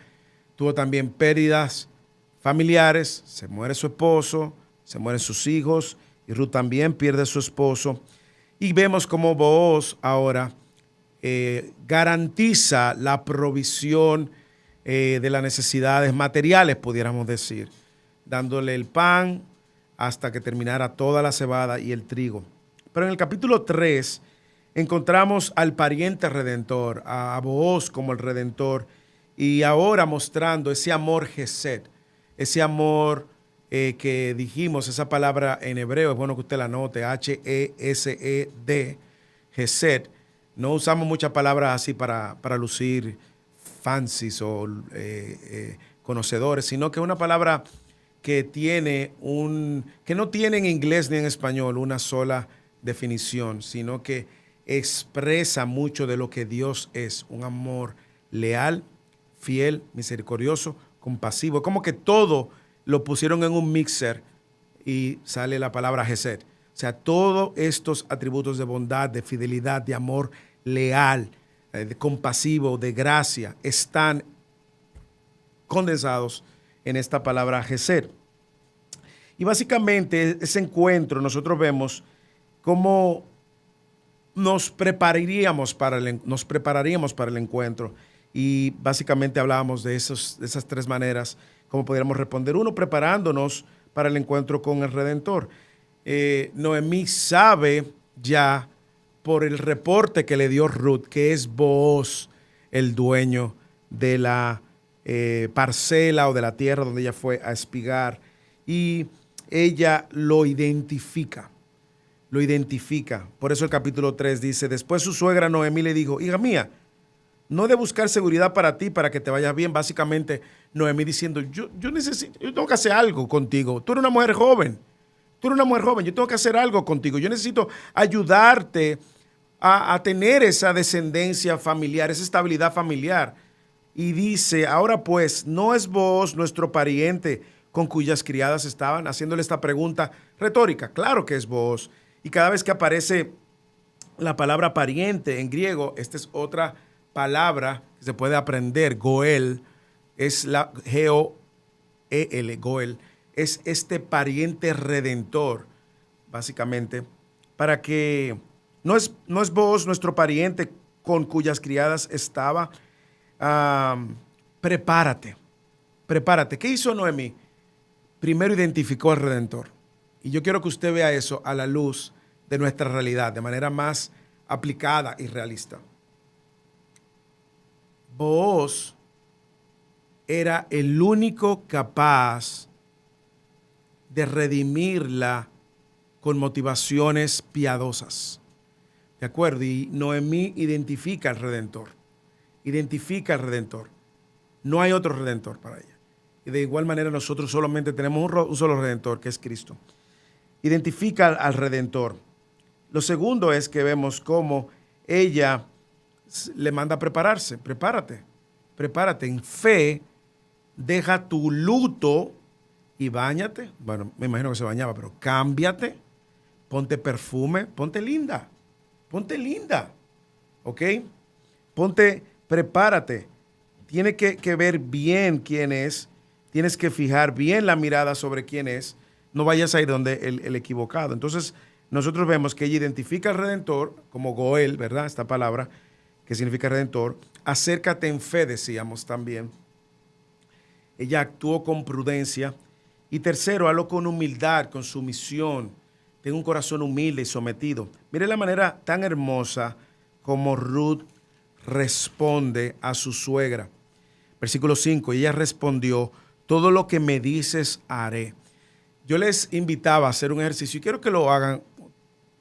Tuvo también pérdidas familiares, se muere su esposo, se mueren sus hijos y Ruth también pierde a su esposo. Y vemos cómo Booz ahora garantiza la provisión de las necesidades materiales, pudiéramos decir, dándole el pan hasta que terminara toda la cebada y el trigo. Pero en el capítulo 3 encontramos al pariente redentor, a Booz como el redentor, y ahora mostrando ese amor Gesed, ese amor que dijimos, esa palabra en hebreo, es bueno que usted la note, H-E-S-E-D, Gesed. No usamos muchas palabras así para lucir fancies o conocedores, sino que es una palabra que que no tiene en inglés ni en español una sola definición, sino que expresa mucho de lo que Dios es, un amor leal, fiel, misericordioso, compasivo. Es como que todo lo pusieron en un mixer y sale la palabra Gesed. O sea, todos estos atributos de bondad, de fidelidad, de amor leal, de compasivo, de gracia, están condensados en esta palabra Gesed. Y básicamente ese encuentro nosotros vemos cómo nos prepararíamos para el encuentro. Y básicamente hablábamos de esas tres maneras, cómo podríamos responder. Uno, preparándonos para el encuentro con el Redentor. Noemí sabe ya por el reporte que le dio Ruth que es Booz el dueño de la parcela o de la tierra donde ella fue a espigar, y ella lo identifica. Por eso el capítulo 3 dice, después su suegra Noemí le dijo, hija mía, no he de buscar seguridad para ti, para que te vayas bien. Básicamente, Noemí diciendo, yo tengo que hacer algo contigo. Tú eres una mujer joven, yo tengo que hacer algo contigo. Yo necesito ayudarte a tener esa descendencia familiar, esa estabilidad familiar. Y dice, ahora pues, ¿no es vos nuestro pariente con cuyas criadas estaban? Haciéndole esta pregunta retórica. Claro que es vos. Y cada vez que aparece la palabra pariente en griego, esta es otra palabra que se puede aprender. Goel es la G-O-E-L, Goel. Es este pariente redentor, básicamente, para que no es vos nuestro pariente con cuyas criadas estaba. Prepárate. ¿Qué hizo Noemí? Primero identificó al Redentor. Y yo quiero que usted vea eso a la luz de nuestra realidad, de manera más aplicada y realista. Booz era el único capaz de redimirla con motivaciones piadosas. ¿De acuerdo? Y Noemí identifica al Redentor. No hay otro Redentor para ella. Y de igual manera nosotros solamente tenemos un solo Redentor, que es Cristo. Identifica al Redentor. Lo segundo es que vemos cómo ella le manda a prepararse. Prepárate en fe, deja tu luto y báñate. Bueno, me imagino que se bañaba, pero cámbiate, ponte perfume, ponte linda, ¿ok? Prepárate. Tienes que ver bien quién es, tienes que fijar bien la mirada sobre quién es, no vayas a ir donde el equivocado. Entonces, nosotros vemos que ella identifica al Redentor como Goel, ¿verdad? Esta palabra que significa Redentor. Acércate en fe, decíamos también. Ella actuó con prudencia. Y tercero, hazlo con humildad, con sumisión. Ten un corazón humilde y sometido. Mire la manera tan hermosa como Ruth responde a su suegra. Versículo 5, ella respondió, todo lo que me dices haré. Yo les invitaba a hacer un ejercicio y quiero que lo hagan,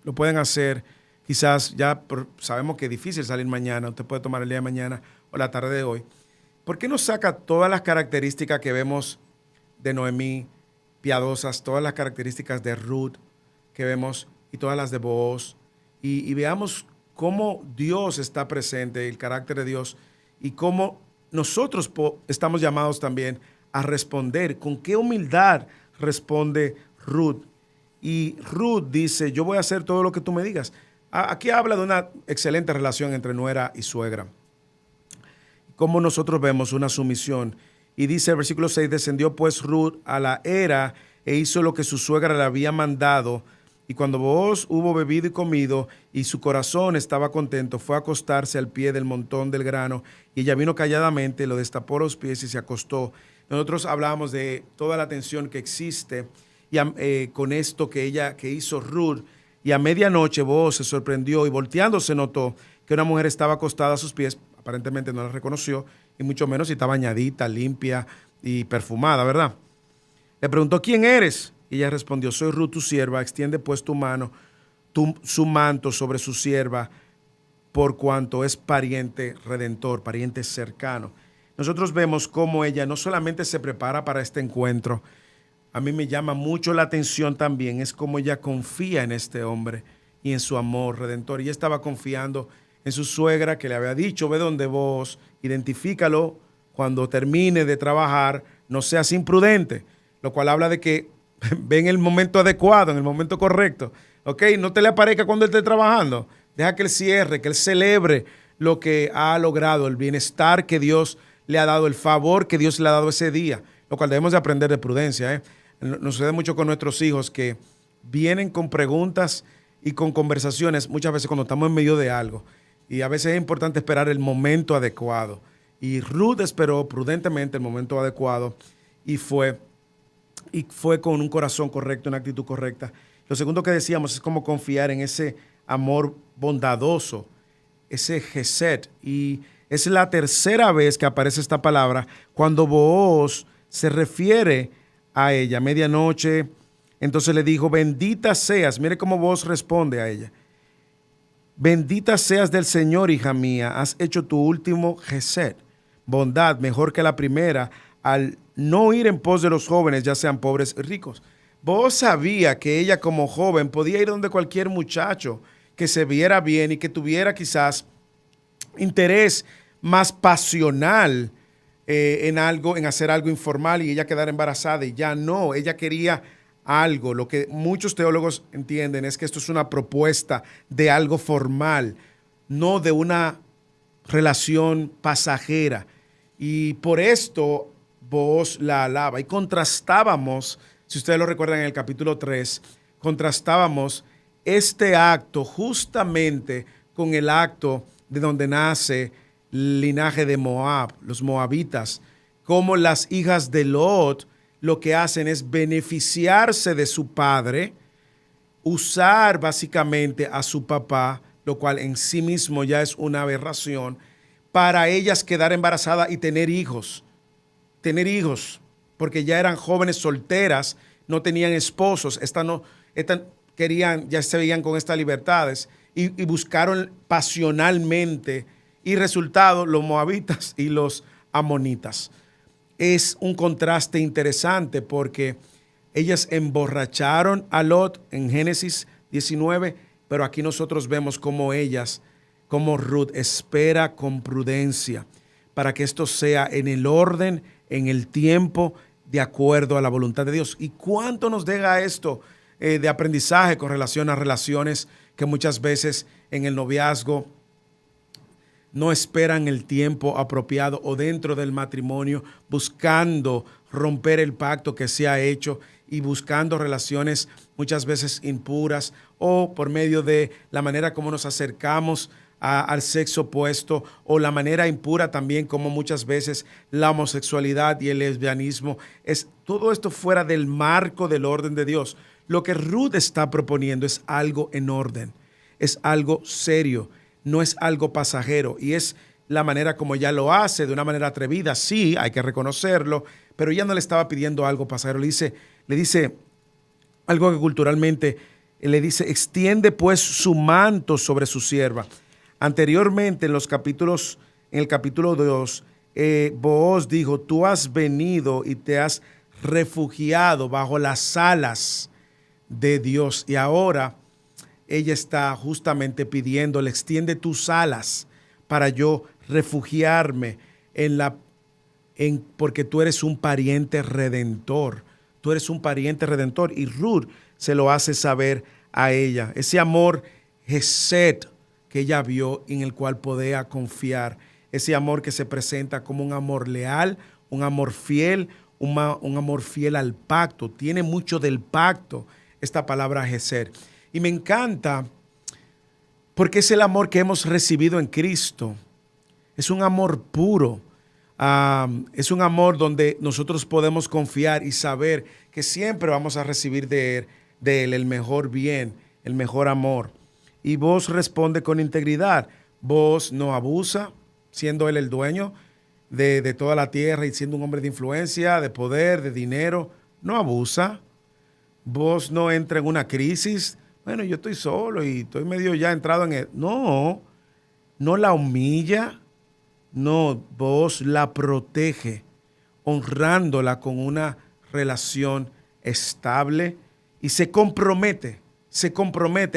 lo pueden hacer, quizás ya sabemos que es difícil salir mañana, usted puede tomar el día de mañana o la tarde de hoy. ¿Por qué no saca todas las características que vemos de Noemí, piadosas, todas las características de Ruth que vemos y todas las de Booz, y veamos cómo Dios está presente, el carácter de Dios, y cómo nosotros estamos llamados también a responder. Con qué humildad responde Ruth. Y Ruth dice, yo voy a hacer todo lo que tú me digas. Aquí habla de una excelente relación entre nuera y suegra. Como nosotros vemos una sumisión. Y dice el versículo 6, descendió pues Ruth a la era e hizo lo que su suegra le había mandado. Y cuando Booz hubo bebido y comido y su corazón estaba contento, fue a acostarse al pie del montón del grano. Y ella vino calladamente, lo destapó los pies y se acostó. Nosotros hablábamos de toda la tensión que existe y con esto que hizo Ruth. Y a medianoche Booz se sorprendió y volteándose notó que una mujer estaba acostada a sus pies. Aparentemente no la reconoció y mucho menos si está bañadita, limpia y perfumada, ¿verdad? Le preguntó, ¿quién eres? Y ella respondió, soy Ruth, tu sierva, extiende pues tu mano, su manto sobre su sierva, por cuanto es pariente redentor, pariente cercano. Nosotros vemos cómo ella no solamente se prepara para este encuentro, a mí me llama mucho la atención también, es cómo ella confía en este hombre y en su amor redentor. Ella estaba confiando en su suegra que le había dicho, ve donde vos, identifícalo cuando termine de trabajar, no seas imprudente, lo cual habla de que ve en el momento adecuado, en el momento correcto, ¿ok? No te le aparezca cuando él esté trabajando, deja que él cierre, que él celebre lo que ha logrado, el bienestar que Dios le ha dado, el favor que Dios le ha dado ese día, lo cual debemos de aprender de prudencia, ¿eh? Nos sucede mucho con nuestros hijos que vienen con preguntas y con conversaciones muchas veces cuando estamos en medio de algo. Y a veces es importante esperar el momento adecuado. Y Ruth esperó prudentemente el momento adecuado y fue con un corazón correcto, una actitud correcta. Lo segundo que decíamos es cómo confiar en ese amor bondadoso, ese Gesed. Y es la tercera vez que aparece esta palabra cuando Booz se refiere a ella. Medianoche, entonces le dijo, bendita seas. Mire cómo Booz responde a ella. Bendita seas del Señor, hija mía, has hecho tu último Gesed, bondad mejor que la primera, al no ir en pos de los jóvenes, ya sean pobres o ricos. Vos sabía que ella como joven podía ir donde cualquier muchacho que se viera bien y que tuviera quizás interés más pasional en algo, en hacer algo informal y ella quedar embarazada y ya no, ella quería algo. Lo que muchos teólogos entienden es que esto es una propuesta de algo formal, no de una relación pasajera. Y por esto Booz la alaba. Y contrastábamos, si ustedes lo recuerdan en el capítulo 3, contrastábamos este acto justamente con el acto de donde nace el linaje de Moab, los moabitas, como las hijas de Lot lo que hacen es beneficiarse de su padre, usar básicamente a su papá, lo cual en sí mismo ya es una aberración, para ellas quedar embarazadas y tener hijos, porque ya eran jóvenes solteras, no tenían esposos, ya se veían con estas libertades y buscaron pasionalmente y resultado los moabitas y los amonitas. Es un contraste interesante porque ellas emborracharon a Lot en Génesis 19, pero aquí nosotros vemos cómo Ruth espera con prudencia para que esto sea en el orden, en el tiempo, de acuerdo a la voluntad de Dios. ¿Y cuánto nos deja esto de aprendizaje con relación a relaciones que muchas veces en el noviazgo no esperan el tiempo apropiado o dentro del matrimonio, buscando romper el pacto que se ha hecho y buscando relaciones muchas veces impuras o por medio de la manera como nos acercamos al sexo opuesto o la manera impura también como muchas veces la homosexualidad y el lesbianismo. Es todo esto fuera del marco del orden de Dios. Lo que Ruth está proponiendo es algo en orden, es algo serio. No es algo pasajero y es la manera como ella lo hace, de una manera atrevida, sí, hay que reconocerlo, pero ella no le estaba pidiendo algo pasajero, le dice algo que culturalmente le dice, extiende pues su manto sobre su sierva. Anteriormente en el capítulo 2, Booz dijo, tú has venido y te has refugiado bajo las alas de Dios y ahora ella está justamente pidiéndole, extiende tus alas para yo refugiarme porque tú eres un pariente redentor. Tú eres un pariente redentor. Y Ruth se lo hace saber a ella. Ese amor Hesed que ella vio, en el cual podía confiar. Ese amor que se presenta como un amor leal, un amor fiel, un amor fiel al pacto. Tiene mucho del pacto esta palabra Hesed. Y me encanta porque es el amor que hemos recibido en Cristo. Es un amor puro. Es un amor donde nosotros podemos confiar y saber que siempre vamos a recibir de él el mejor bien, el mejor amor. Y vos responde con integridad. Vos no abusa, siendo él el dueño de toda la tierra y siendo un hombre de influencia, de poder, de dinero. No abusa. Vos no entra en una crisis. Bueno, yo estoy solo y estoy medio ya entrado en él. No, no la humilla. No, vos la protege, honrándola con una relación estable y se compromete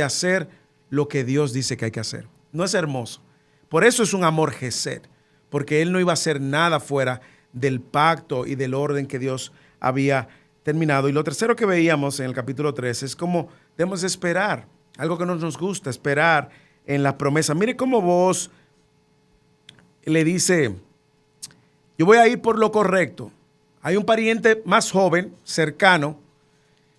a hacer lo que Dios dice que hay que hacer. ¿No es hermoso? Por eso es un amor Hesed, porque él no iba a hacer nada fuera del pacto y del orden que Dios había terminado. Y lo tercero que veíamos en el capítulo 3 es cómo debemos esperar, algo que no nos gusta, esperar en la promesa. Mire cómo vos le dice, yo voy a ir por lo correcto. Hay un pariente más joven, cercano,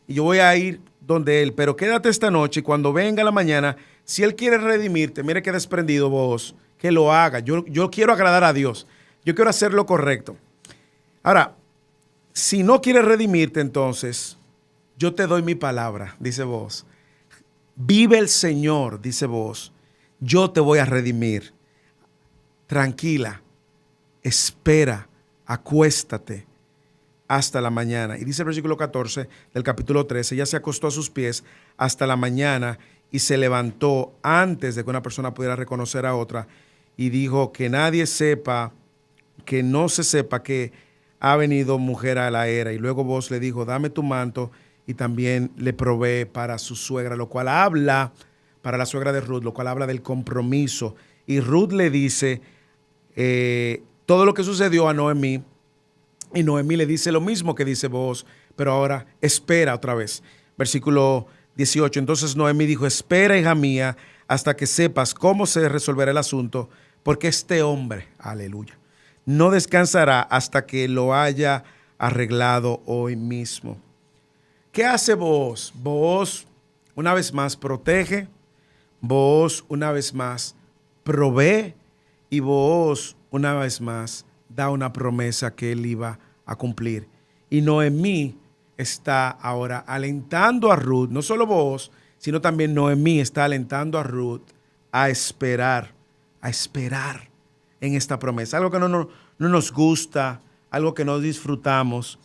y yo voy a ir donde él, pero quédate esta noche y cuando venga la mañana, si él quiere redimirte, mire qué desprendido vos, que lo haga. Yo quiero agradar a Dios, yo quiero hacer lo correcto. Ahora, si no quiere redimirte, entonces, yo te doy mi palabra, dice vos. Vive el Señor, dice vos, yo te voy a redimir. Tranquila, espera, acuéstate hasta la mañana. Y dice el versículo 14 del capítulo 13, ella se acostó a sus pies hasta la mañana y se levantó antes de que una persona pudiera reconocer a otra y dijo que nadie sepa, que no se sepa que ha venido mujer a la era. Y luego vos le dijo, dame tu manto, y también le provee para su suegra, lo cual habla, para la suegra de Ruth, lo cual habla del compromiso. Y Ruth le dice todo lo que sucedió a Noemí, y Noemí le dice lo mismo que dice vos, pero ahora espera otra vez. Versículo 18, entonces Noemí dijo, espera, hija mía, hasta que sepas cómo se resolverá el asunto, porque este hombre, aleluya, no descansará hasta que lo haya arreglado hoy mismo. ¿Qué hace vos? Vos, una vez más, protege, vos, una vez más, provee, y vos, una vez más, da una promesa que él iba a cumplir. Y Noemí está ahora alentando a Ruth, no solo vos, sino también Noemí está alentando a Ruth a esperar en esta promesa. Algo que no nos gusta, algo que no disfrutamos,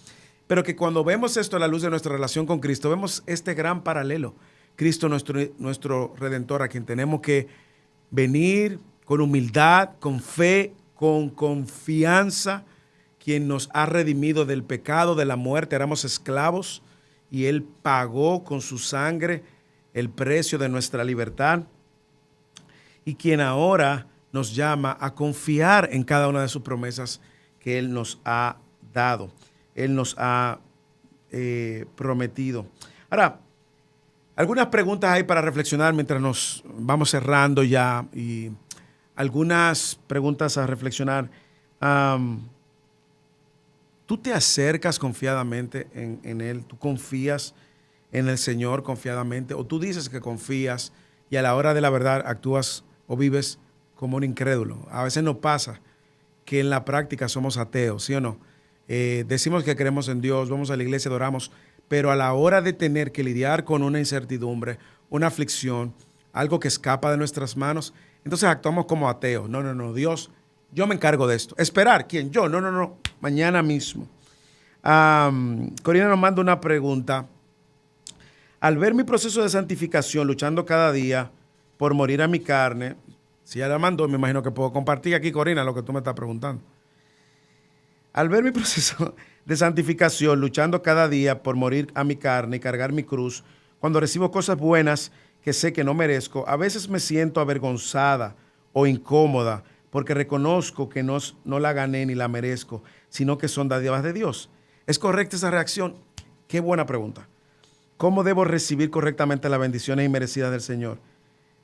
pero que cuando vemos esto a la luz de nuestra relación con Cristo, vemos este gran paralelo. Cristo, nuestro Redentor, a quien tenemos que venir con humildad, con fe, con confianza, quien nos ha redimido del pecado, de la muerte. Éramos esclavos y Él pagó con su sangre el precio de nuestra libertad, y quien ahora nos llama a confiar en cada una de sus promesas que Él nos ha dado, Él nos ha prometido. Ahora, algunas preguntas hay para reflexionar mientras nos vamos cerrando ya, y algunas preguntas a reflexionar. ¿Tú te acercas confiadamente en Él? ¿Tú confías en el Señor confiadamente? ¿O tú dices que confías y a la hora de la verdad actúas o vives como un incrédulo? A veces nos pasa que en la práctica somos ateos, ¿sí o no? Decimos que creemos en Dios, vamos a la iglesia, adoramos, pero a la hora de tener que lidiar con una incertidumbre, una aflicción, algo que escapa de nuestras manos, entonces actuamos como ateos. No, Dios, yo me encargo de esto. ¿Esperar? ¿Quién? Yo. No, mañana mismo. Corina nos manda una pregunta. Al ver mi proceso de santificación, luchando cada día por morir a mi carne, si ya la mandó, me imagino que puedo compartir aquí, Corina, lo que tú me estás preguntando. Al ver mi proceso de santificación, luchando cada día por morir a mi carne y cargar mi cruz, cuando recibo cosas buenas que sé que no merezco, a veces me siento avergonzada o incómoda porque reconozco que no la gané ni la merezco, sino que son dádivas de Dios. ¿Es correcta esa reacción? Qué buena pregunta. ¿Cómo debo recibir correctamente las bendiciones inmerecidas del Señor?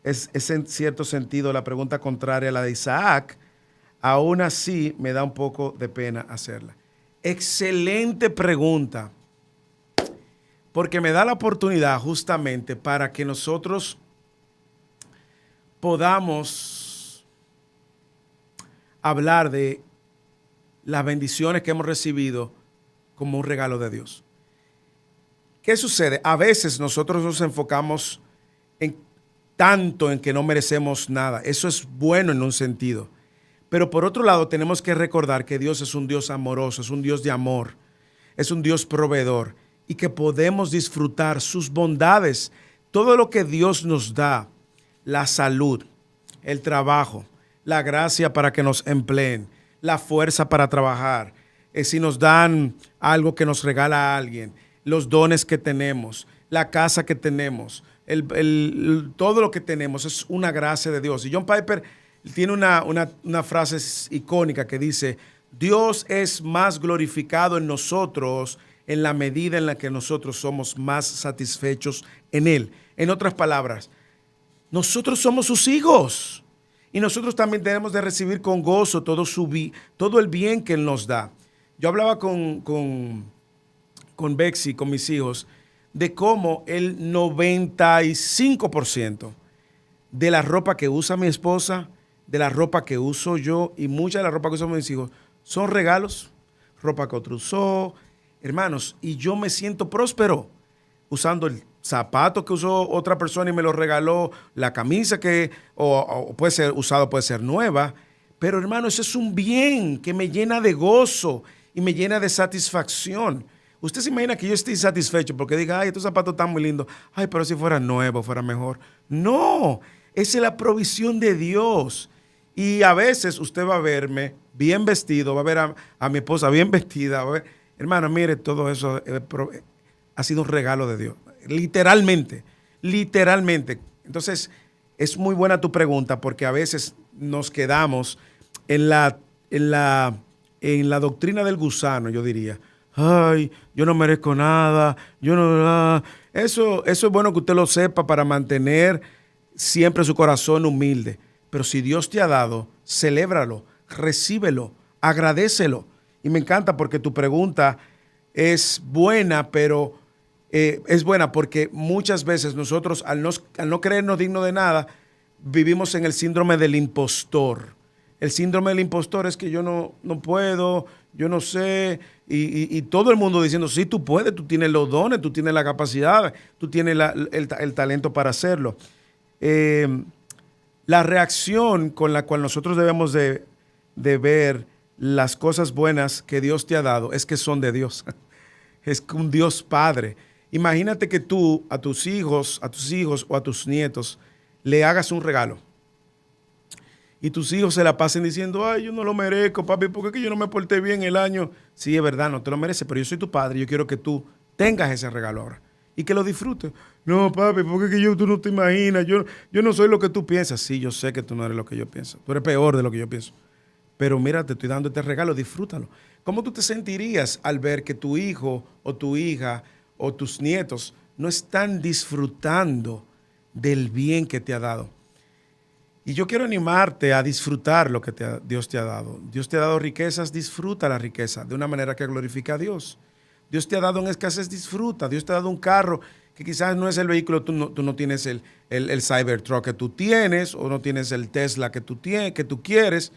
Es en cierto sentido la pregunta contraria a la de Isaac. Aún así me da un poco de pena hacerla. Excelente pregunta, porque me da la oportunidad justamente para que nosotros podamos hablar de las bendiciones que hemos recibido como un regalo de Dios. ¿Qué sucede? A veces nosotros nos enfocamos tanto en que no merecemos nada. Eso es bueno en un sentido. Pero por otro lado tenemos que recordar que Dios es un Dios amoroso, es un Dios de amor, es un Dios proveedor y que podemos disfrutar sus bondades. Todo lo que Dios nos da, la salud, el trabajo, la gracia para que nos empleen, la fuerza para trabajar, si nos dan algo que nos regala alguien, los dones que tenemos, la casa que tenemos, todo lo que tenemos es una gracia de Dios. Y John Piper tiene una frase icónica que dice: Dios es más glorificado en nosotros en la medida en la que nosotros somos más satisfechos en Él. En otras palabras, nosotros somos sus hijos y nosotros también tenemos de recibir con gozo todo el bien que Él nos da. Yo hablaba con Bexy, con mis hijos, de cómo el 95% de la ropa que usa mi esposa, de la ropa que uso yo y mucha de la ropa que usan mis hijos son regalos, ropa que otro usó, hermanos, y yo me siento próspero usando el zapato que usó otra persona y me lo regaló, la camisa que o puede ser usado, puede ser nueva, pero hermano, eso es un bien que me llena de gozo y me llena de satisfacción. Usted se imagina que yo estoy satisfecho porque diga: ay, estos zapatos están muy lindos, ay, pero si fuera nuevo, fuera mejor. No, esa es la provisión de Dios. Y a veces usted va a verme bien vestido, va a ver a mi esposa bien vestida. Hermano, mire, todo eso ha sido un regalo de Dios. Literalmente, literalmente. Entonces, es muy buena tu pregunta porque a veces nos quedamos en la doctrina del gusano, yo diría. Ay, yo no merezco nada, yo no... Eso es bueno que usted lo sepa para mantener siempre su corazón humilde. Pero si Dios te ha dado, celébralo, recíbelo, agradécelo. Y me encanta porque tu pregunta es buena, pero es buena porque muchas veces nosotros, al no creernos dignos de nada, vivimos en el síndrome del impostor. El síndrome del impostor es que yo no puedo, yo no sé, y todo el mundo diciendo: sí, tú puedes, tú tienes los dones, tú tienes la capacidad, tú tienes el talento para hacerlo. La reacción con la cual nosotros debemos de ver las cosas buenas que Dios te ha dado es que son de Dios. Es un Dios Padre. Imagínate que tú a tus hijos o a tus nietos le hagas un regalo y tus hijos se la pasen diciendo: ay, yo no lo merezco, papi, porque es que yo no me porté bien el año. Sí, es verdad, no te lo mereces, pero yo soy tu padre y yo quiero que tú tengas ese regalo ahora y que lo disfrutes. No, papi, porque es que tú no te imaginas, yo no soy lo que tú piensas. Sí, yo sé que tú no eres lo que yo pienso, tú eres peor de lo que yo pienso. Pero mira, te estoy dando este regalo, disfrútalo. ¿Cómo tú te sentirías al ver que tu hijo o tu hija o tus nietos no están disfrutando del bien que te ha dado? Y yo quiero animarte a disfrutar lo que Dios te ha dado. Dios te ha dado riquezas, disfruta la riqueza de una manera que glorifique a Dios. Dios te ha dado en escasez, disfruta. Dios te ha dado un carro que quizás no es el vehículo, tú no tienes el Cybertruck que tú tienes, o no tienes el Tesla que tú quieres,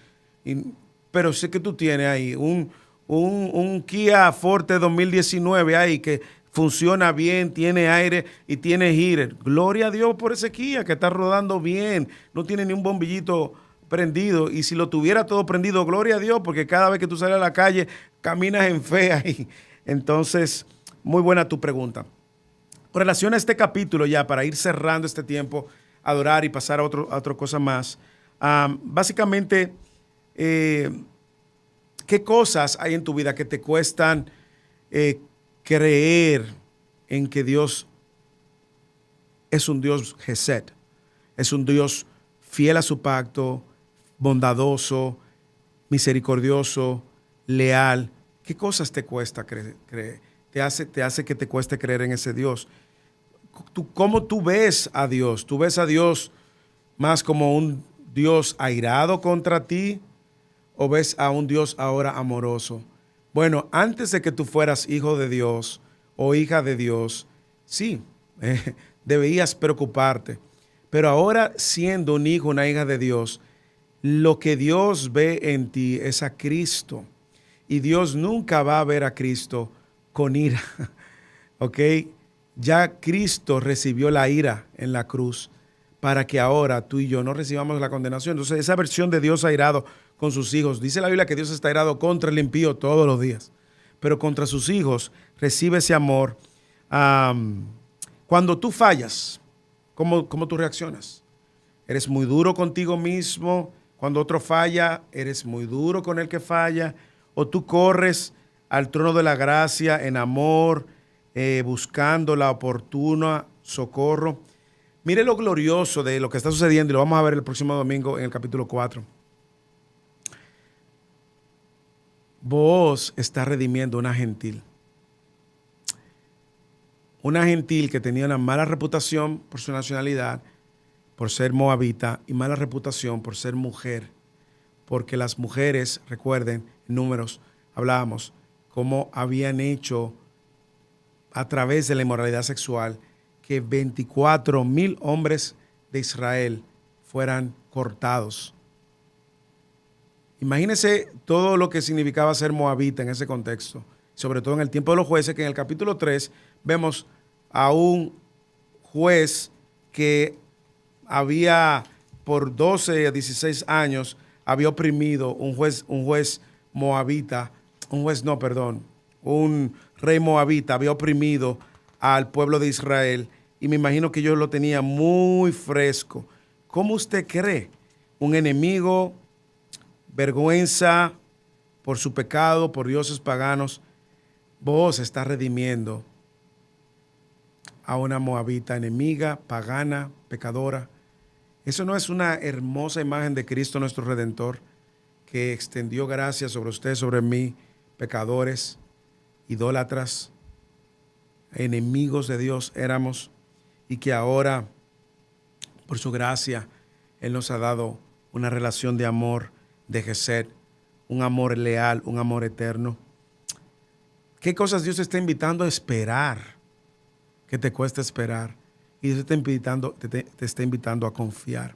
pero sé que tú tienes ahí un Kia Forte 2019 ahí que funciona bien, tiene aire y tiene heater. Gloria a Dios por ese Kia que está rodando bien, no tiene ni un bombillito prendido, y si lo tuviera todo prendido, gloria a Dios, porque cada vez que tú sales a la calle caminas en fe ahí. Entonces, muy buena tu pregunta. Con relación a este capítulo, ya para ir cerrando este tiempo, adorar y pasar a otra cosa más, básicamente, ¿qué cosas hay en tu vida que te cuestan, creer en que Dios es un Dios Gesed, es un Dios fiel a su pacto, bondadoso, misericordioso, leal. ¿Qué cosas te cuesta creer? Te hace que te cueste creer en ese Dios. ¿Cómo tú ves a Dios? ¿Tú ves a Dios más como un Dios airado contra ti o ves a un Dios ahora amoroso? Bueno, antes de que tú fueras hijo de Dios o hija de Dios, sí, debías preocuparte. Pero ahora siendo un hijo, una hija de Dios, lo que Dios ve en ti es a Cristo. Y Dios nunca va a ver a Cristo con ira. ¿Ok? Ya Cristo recibió la ira en la cruz para que ahora tú y yo no recibamos la condenación. Entonces, esa versión de Dios airado con sus hijos, dice la Biblia que Dios está airado contra el impío todos los días, pero contra sus hijos recibe ese amor. Cuando tú fallas, ¿cómo tú reaccionas? ¿Eres muy duro contigo mismo? Cuando otro falla, ¿eres muy duro con el que falla? ¿O tú corres al trono de la gracia en amor, buscando la oportuna socorro? Mire lo glorioso de lo que está sucediendo y lo vamos a ver el próximo domingo en el capítulo 4. Booz está redimiendo una gentil. Una gentil que tenía una mala reputación por su nacionalidad, por ser moabita, y mala reputación por ser mujer. Porque las mujeres, recuerden, en Números hablábamos, cómo habían hecho a través de la inmoralidad sexual que 24,000 hombres de Israel fueran cortados. Imagínense todo lo que significaba ser moabita en ese contexto, sobre todo en el tiempo de los jueces, que en el capítulo 3 vemos a un juez que había por 12 a 16 años, había oprimido un juez moabita, un rey moabita había oprimido al pueblo de Israel, y me imagino que yo lo tenía muy fresco. ¿Cómo usted cree? Un enemigo, vergüenza por su pecado, por dioses paganos. Vos está redimiendo a una moabita enemiga, pagana, pecadora. ¿Eso no es una hermosa imagen de Cristo nuestro Redentor, que extendió gracia sobre usted, sobre mí, pecadores, idólatras, enemigos de Dios éramos, y que ahora, por su gracia, Él nos ha dado una relación de amor, de Gesed, un amor leal, un amor eterno? ¿Qué cosas Dios te está invitando a esperar? Que te cuesta esperar. Y Dios te está invitando a confiar.